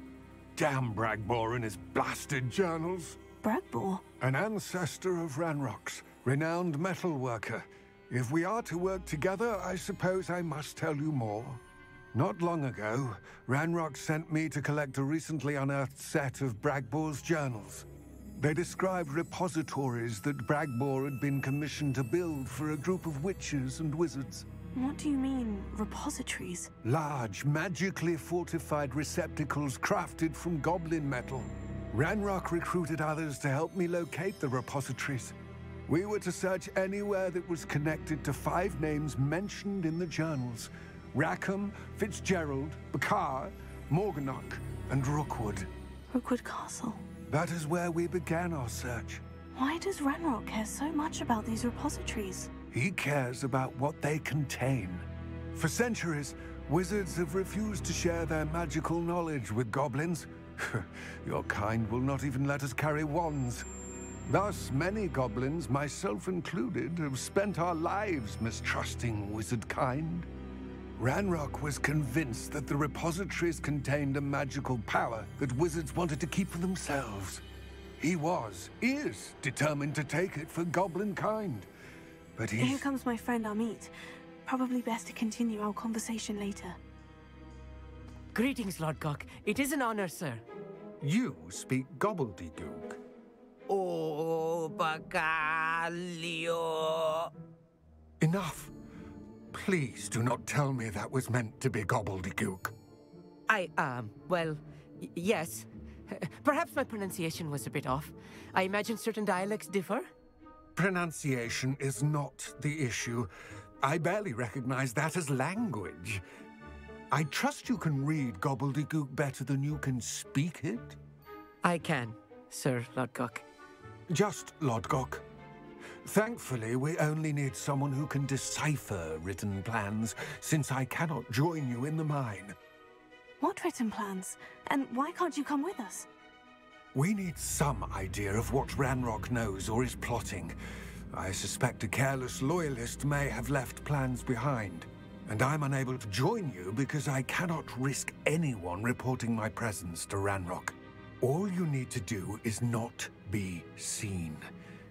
Damn Bragbor and his blasted journals. Bragbor? An ancestor of Ranrock's, renowned metal worker. If we are to work together, I suppose I must tell you more. Not long ago, Ranrock sent me to collect a recently unearthed set of Bragbor's journals. They described repositories that Bragbor had been commissioned to build for a group of witches and wizards. What do you mean, repositories? Large, magically fortified receptacles crafted from goblin metal. Ranrock recruited others to help me locate the repositories. We were to search anywhere that was connected to 5 names mentioned in the journals: Rackham, Fitzgerald, Bakar, Morganach, and Rookwood. Rookwood Castle. That is where we began our search. Why does Ranrock care so much about these repositories? He cares about what they contain. For centuries, wizards have refused to share their magical knowledge with goblins. Your kind will not even let us carry wands. Thus, many goblins, myself included, have spent our lives mistrusting wizard kind. Ranrock was convinced that the repositories contained a magical power that wizards wanted to keep for themselves. He is determined to take it for goblin kind. But Here comes my friend Amit. Probably best to continue our conversation later. Greetings, Lord Gok. It is an honor, sir. You speak gobbledygook. Oh, Bacalio. Enough. Please do not tell me that was meant to be gobbledygook. Well, yes. Perhaps my pronunciation was a bit off. I imagine certain dialects differ? Pronunciation is not the issue. I barely recognize that as language. I trust you can read gobbledygook better than you can speak it? I can, Sir Lodgok. Just Lodgok. Thankfully, we only need someone who can decipher written plans, since I cannot join you in the mine. What written plans? And why can't you come with us? We need some idea of what Ranrock knows or is plotting. I suspect a careless loyalist may have left plans behind. And I'm unable to join you because I cannot risk anyone reporting my presence to Ranrock. All you need to do is not be seen,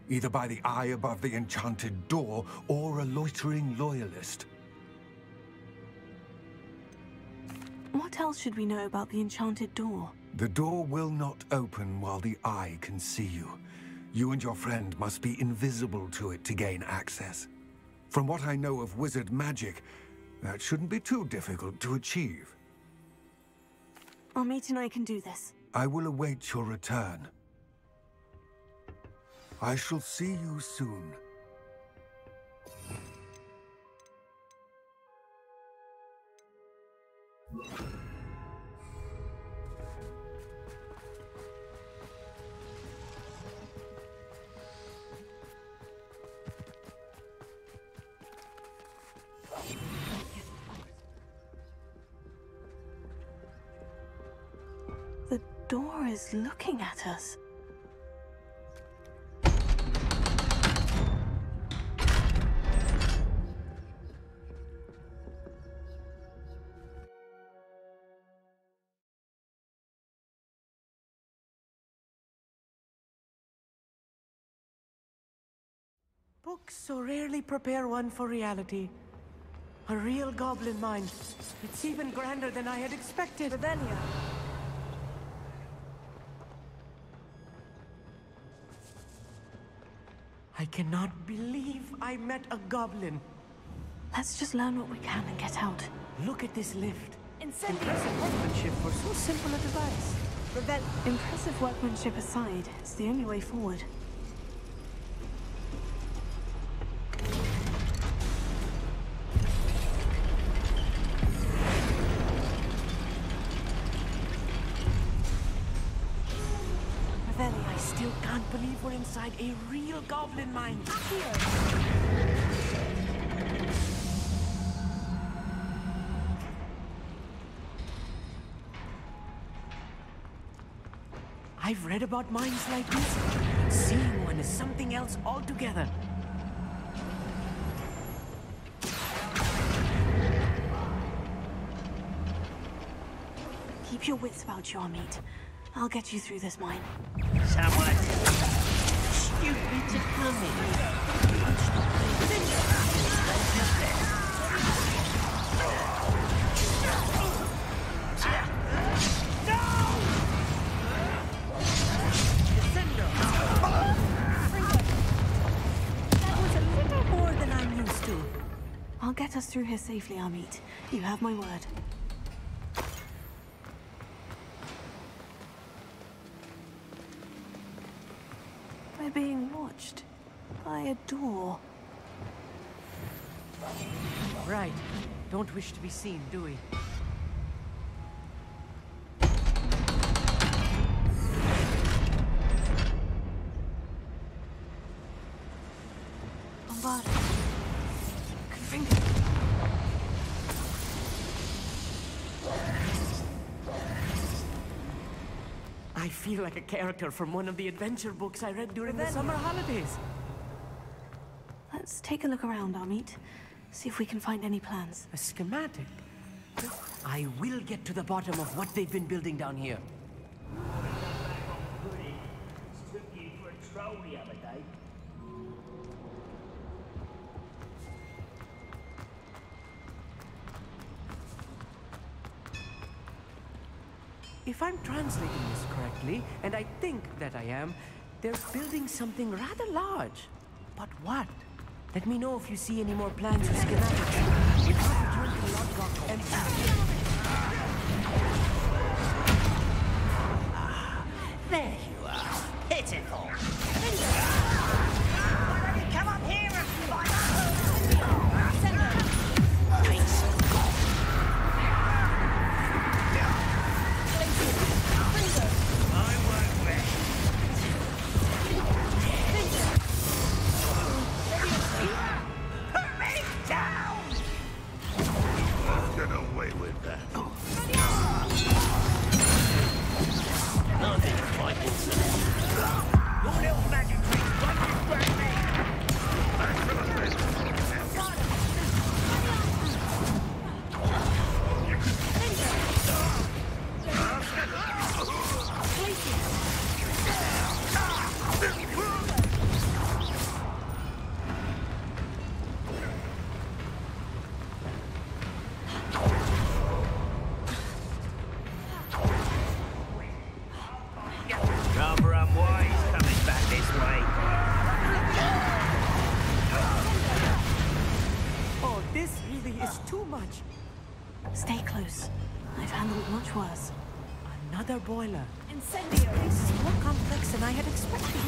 either by the eye above the enchanted door or a loitering loyalist. What else should we know about the enchanted door? The door will not open while the eye can see you. You and your friend must be invisible to it to gain access. From what I know of wizard magic, that shouldn't be too difficult to achieve. Amit and I can do this. I will await your return. I shall see you soon. The door is looking at us. Books so rarely prepare one for reality. A real goblin mind. It's even grander than I had expected. Revelio. I cannot believe I met a goblin. Let's just learn what we can and get out. Look at this lift. Incendio. Impressive workmanship for so simple a device. Impressive workmanship aside, it's the only way forward. I still can't believe we're inside a real goblin mine. I've read about mines like this. Seeing one is something else altogether. Keep your wits about you, Amit. I'll get you through this mine. Someone stupid to come in. That was a little more than I'm used to. I'll get us through here safely, Amit. You have my word. We're being watched by a door. Right. Don't wish to be seen, do we? Bombard. I feel like a character from one of the adventure books I read during the summer holidays. Let's take a look around, Amit. See if we can find any plans. A schematic? I will get to the bottom of what they've been building down here. Took you for a troll the other day. If I'm translating this correctly, and I think that I am, they're building something rather large. But what? Let me know if you see any more plans or schematics. We'll have to return to Lodgok and There you are. Pitiful. Come up here and fight. I won't rest. Put me down! Get away with that. Nothing fighting today. Your little magic trick won't distract me. Rather unwise coming back this way. Oh, this really is too much. Stay close. I've handled much worse. Another boiler. Incendio! This is more complex than I had expected.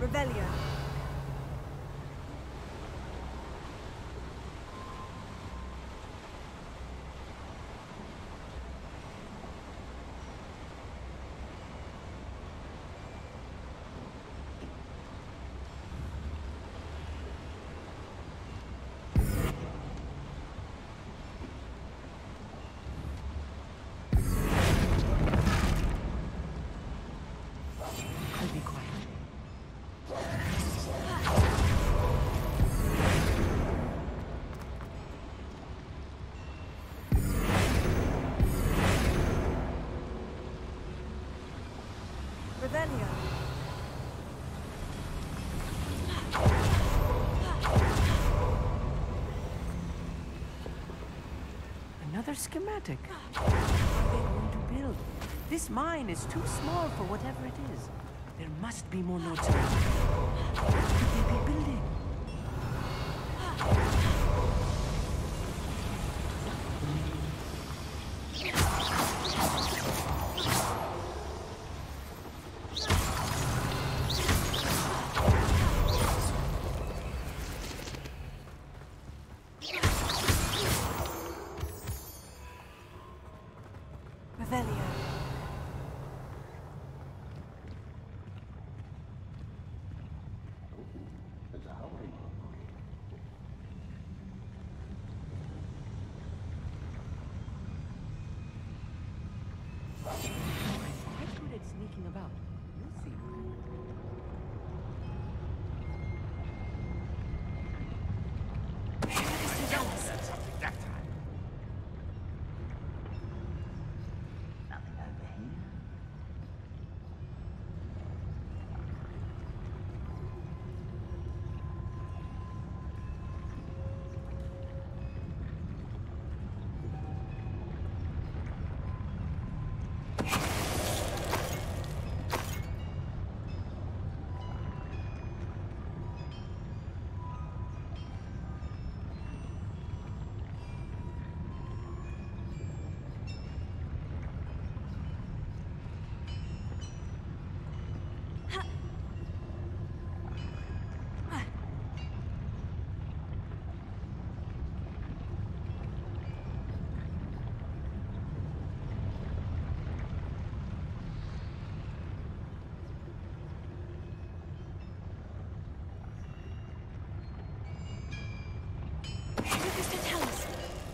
Revelio. I'll be quiet. Revelio. Another schematic. What are they going to build? This mine is too small for whatever it is. There must be more notes around. What could they be building? Revelio. Quite good at sneaking about. You'll see.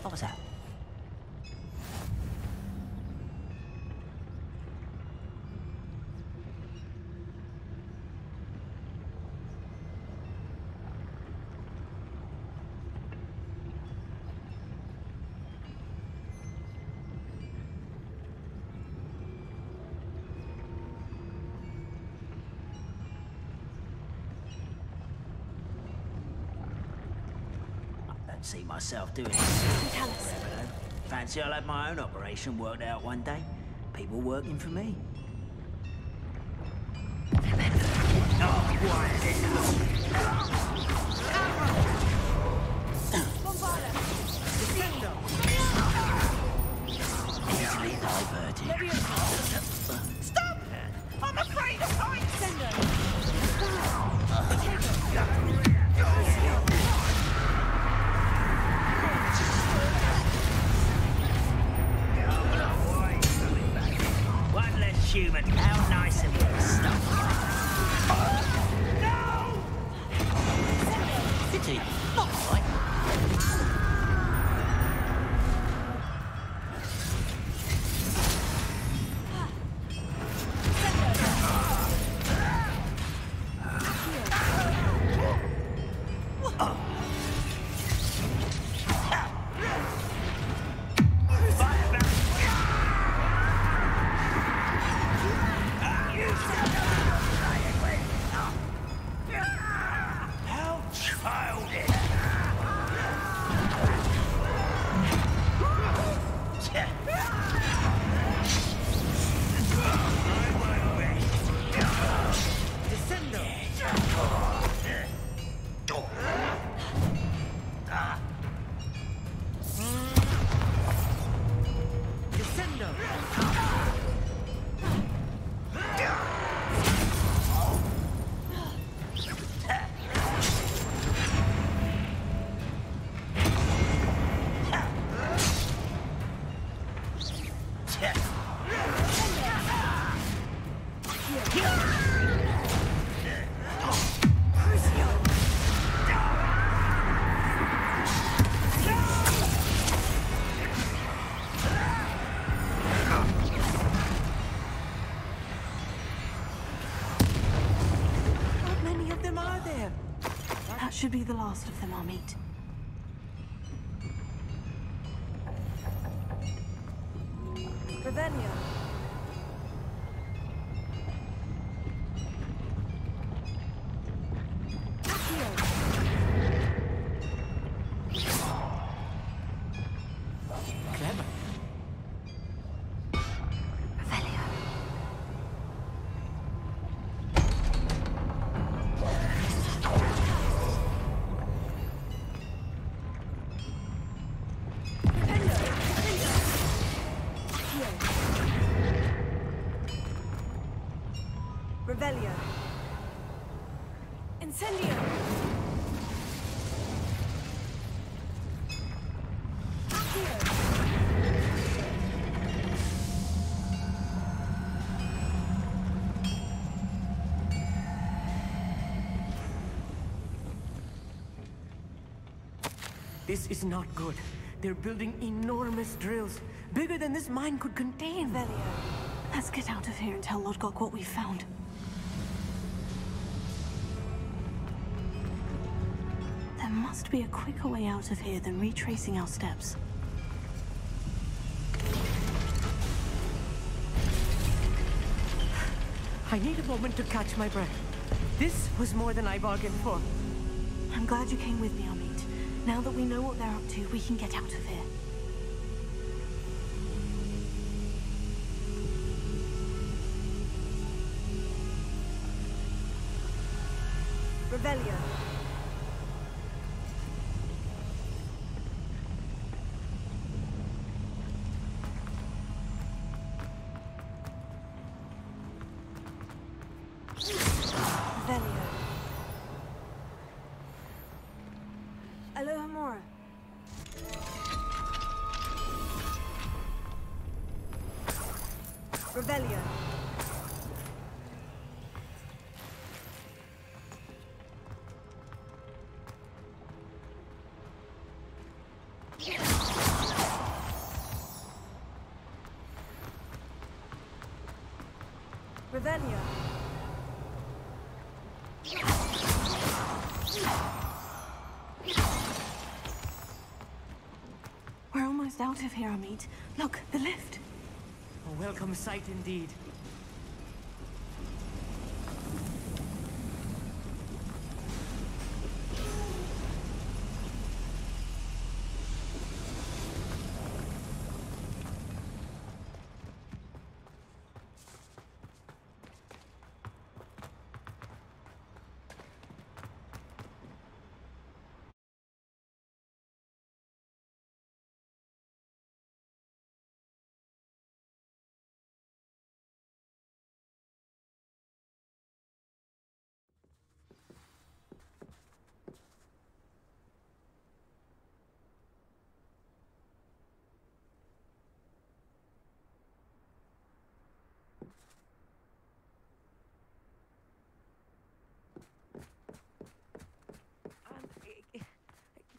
What was that? don't see myself doing it. Callus. Fancy I'll have my own operation worked out one day. People working for me. Oh, easily diverted. Stop! I'm afraid of heights! One less human. How nice of you to stop. No! Pity. Not right. Should be the last of them, Amit. Revelio. Clever. Revelio. Incendio. This is not good. They're building enormous drills, bigger than this mine could contain. Revelio. Let's get out of here and tell Lodgok what we found. There must be a quicker way out of here than retracing our steps. I need a moment to catch my breath. This was more than I bargained for. I'm glad you came with me, Amit. Now that we know what they're up to, we can get out of here. Revelio. Revelio. Alohomora. Revelio. Revelio. We're almost out of here, Amit. Look, the lift. A welcome sight indeed.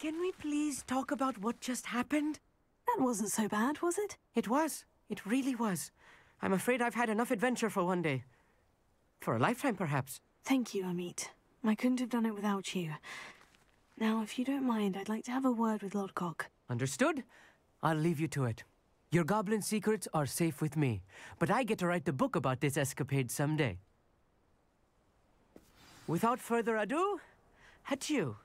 Can we please talk about what just happened? That wasn't so bad, was it? It was. It really was. I'm afraid I've had enough adventure for one day. For a lifetime, perhaps. Thank you, Amit. I couldn't have done it without you. Now, if you don't mind, I'd like to have a word with Lodgok. Understood? I'll leave you to it. Your goblin secrets are safe with me, but I get to write the book about this escapade someday. Without further ado, adieu.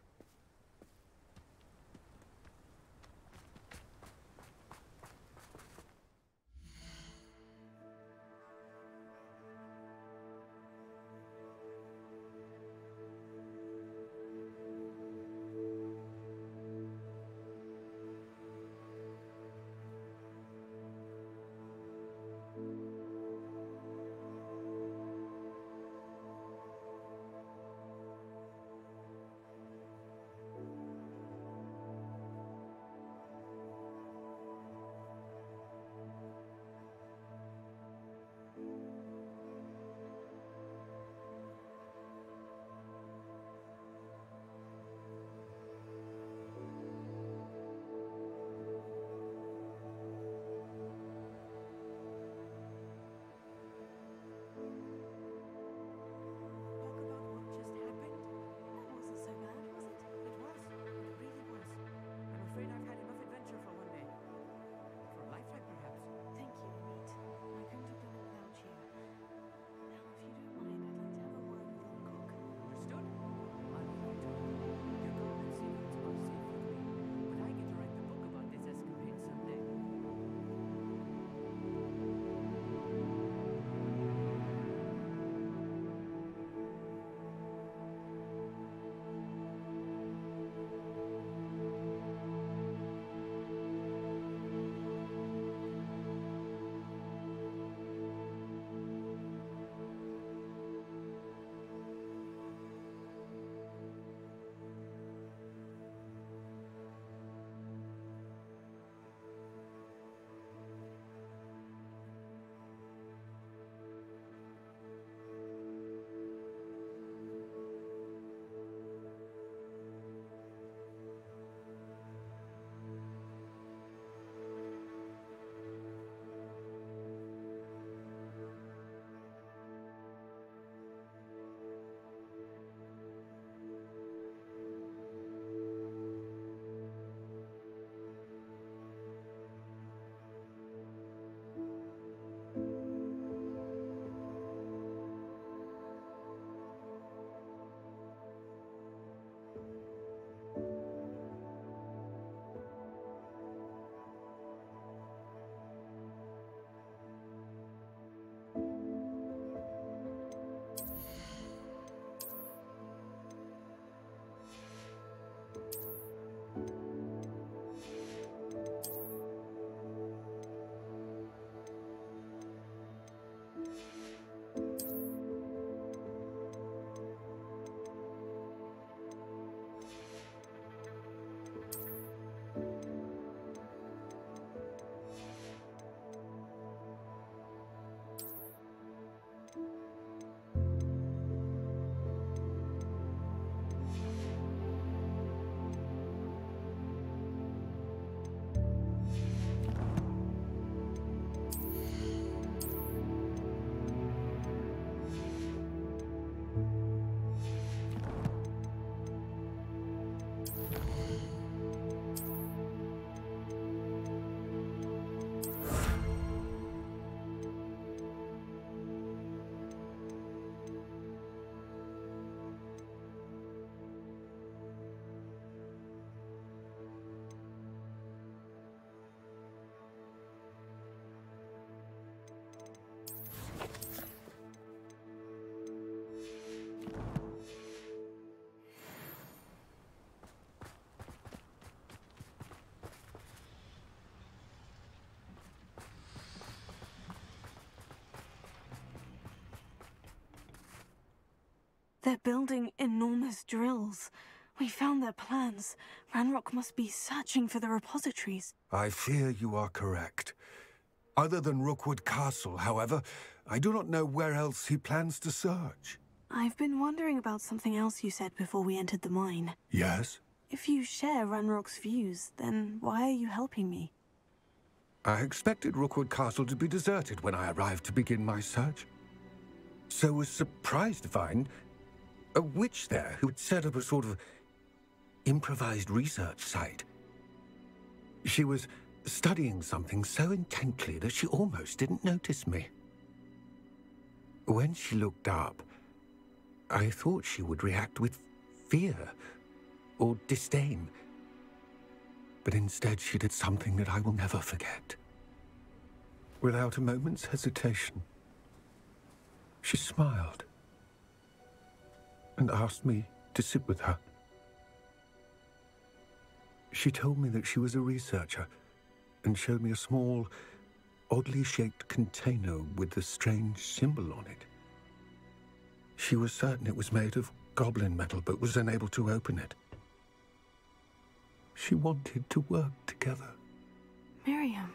They're building enormous drills. We found their plans. Ranrock must be searching for the repositories. I fear you are correct. Other than Rookwood Castle, however, I do not know where else he plans to search. I've been wondering about something else you said before we entered the mine. Yes? If you share Ranrock's views, then why are you helping me? I expected Rookwood Castle to be deserted when I arrived to begin my search. So was surprised to find a witch there who had set up a sort of improvised research site. She was studying something so intently that she almost didn't notice me. When she looked up, I thought she would react with fear or disdain. But instead she did something that I will never forget. Without a moment's hesitation, she smiled and asked me to sit with her. She told me that she was a researcher and showed me a small, oddly shaped container with a strange symbol on it. She was certain it was made of goblin metal, but was unable to open it. She wanted to work together. Miriam.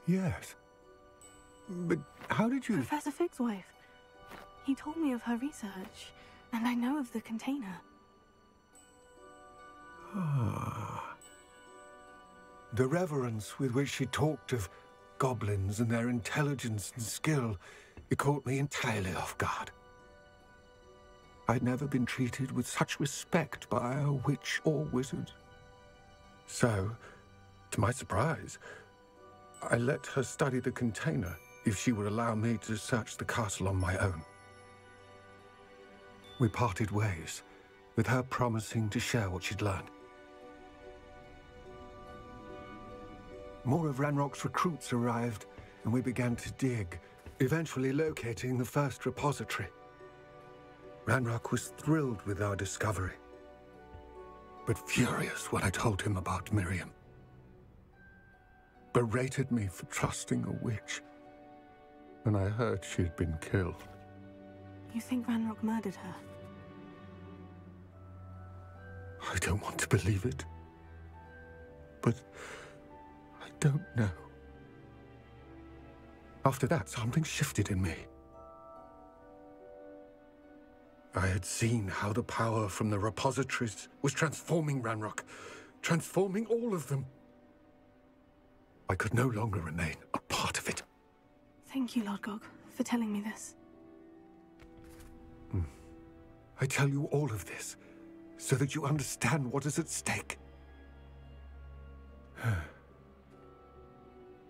Yes. But how did you... Professor Fig's wife. He told me of her research, and I know of the container. Ah. The reverence with which she talked of goblins and their intelligence and skill, it caught me entirely off guard. I'd never been treated with such respect by a witch or wizard. So, to my surprise, I let her study the container if she would allow me to search the castle on my own. We parted ways, with her promising to share what she'd learned. More of Ranrock's recruits arrived, and we began to dig, eventually locating the first repository. Ranrock was thrilled with our discovery, but furious when I told him about Miriam. Berated me for trusting a witch, and I heard she had been killed. You think Ranrock murdered her? I don't want to believe it, but I don't know. After that, something shifted in me. I had seen how the power from the repositories was transforming Ranrock, transforming all of them. I could no longer remain a part of it. Thank you, Lodgok, for telling me this. I tell you all of this so that you understand what is at stake.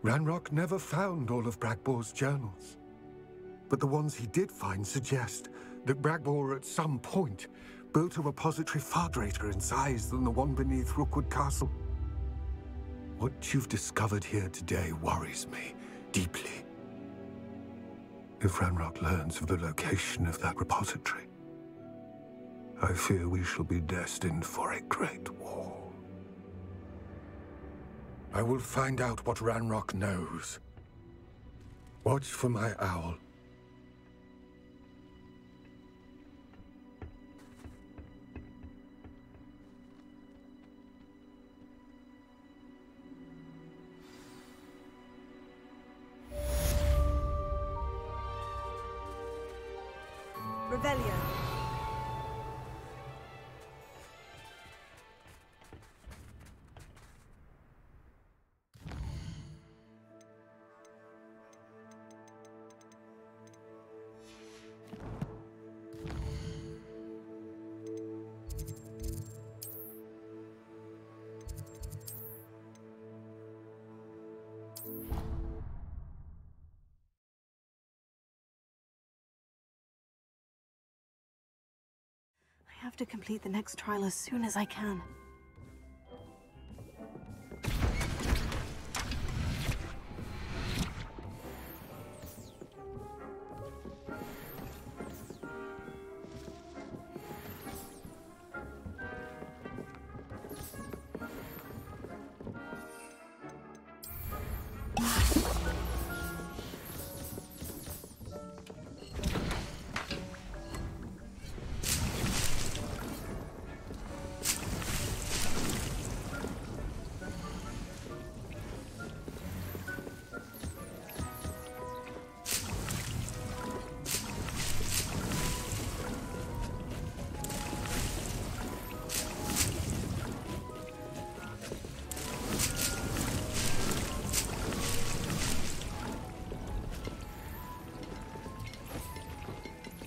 Ranrock never found all of Bragbor's journals, but the ones he did find suggest that Bragbor at some point built a repository far greater in size than the one beneath Rookwood Castle. What you've discovered here today worries me deeply. If Ranrock learns of the location of that repository, I fear we shall be destined for a great war. I will find out what Ranrock knows. Watch for my owl. Revelio. I have to complete the next trial as soon as I can.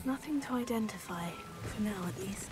Nothing to identify, for now at least.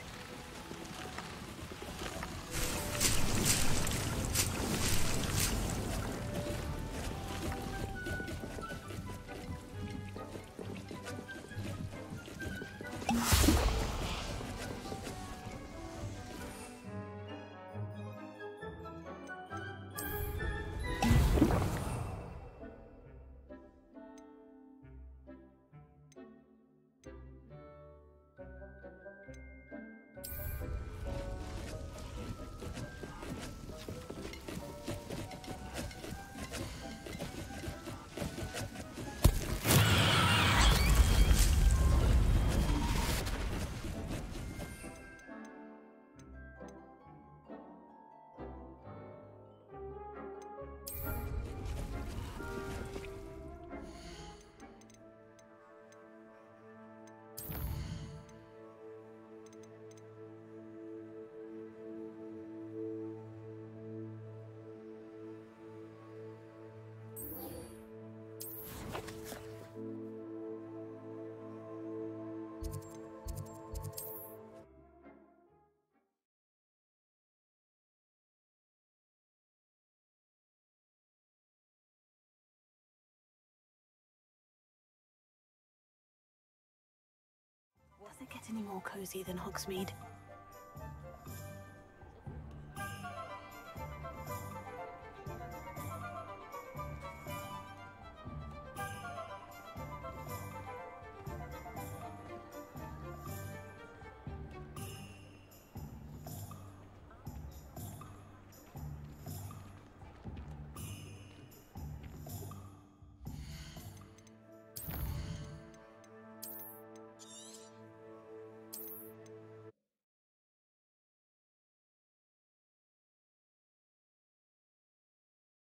Does it get any more cozy than Hogsmeade?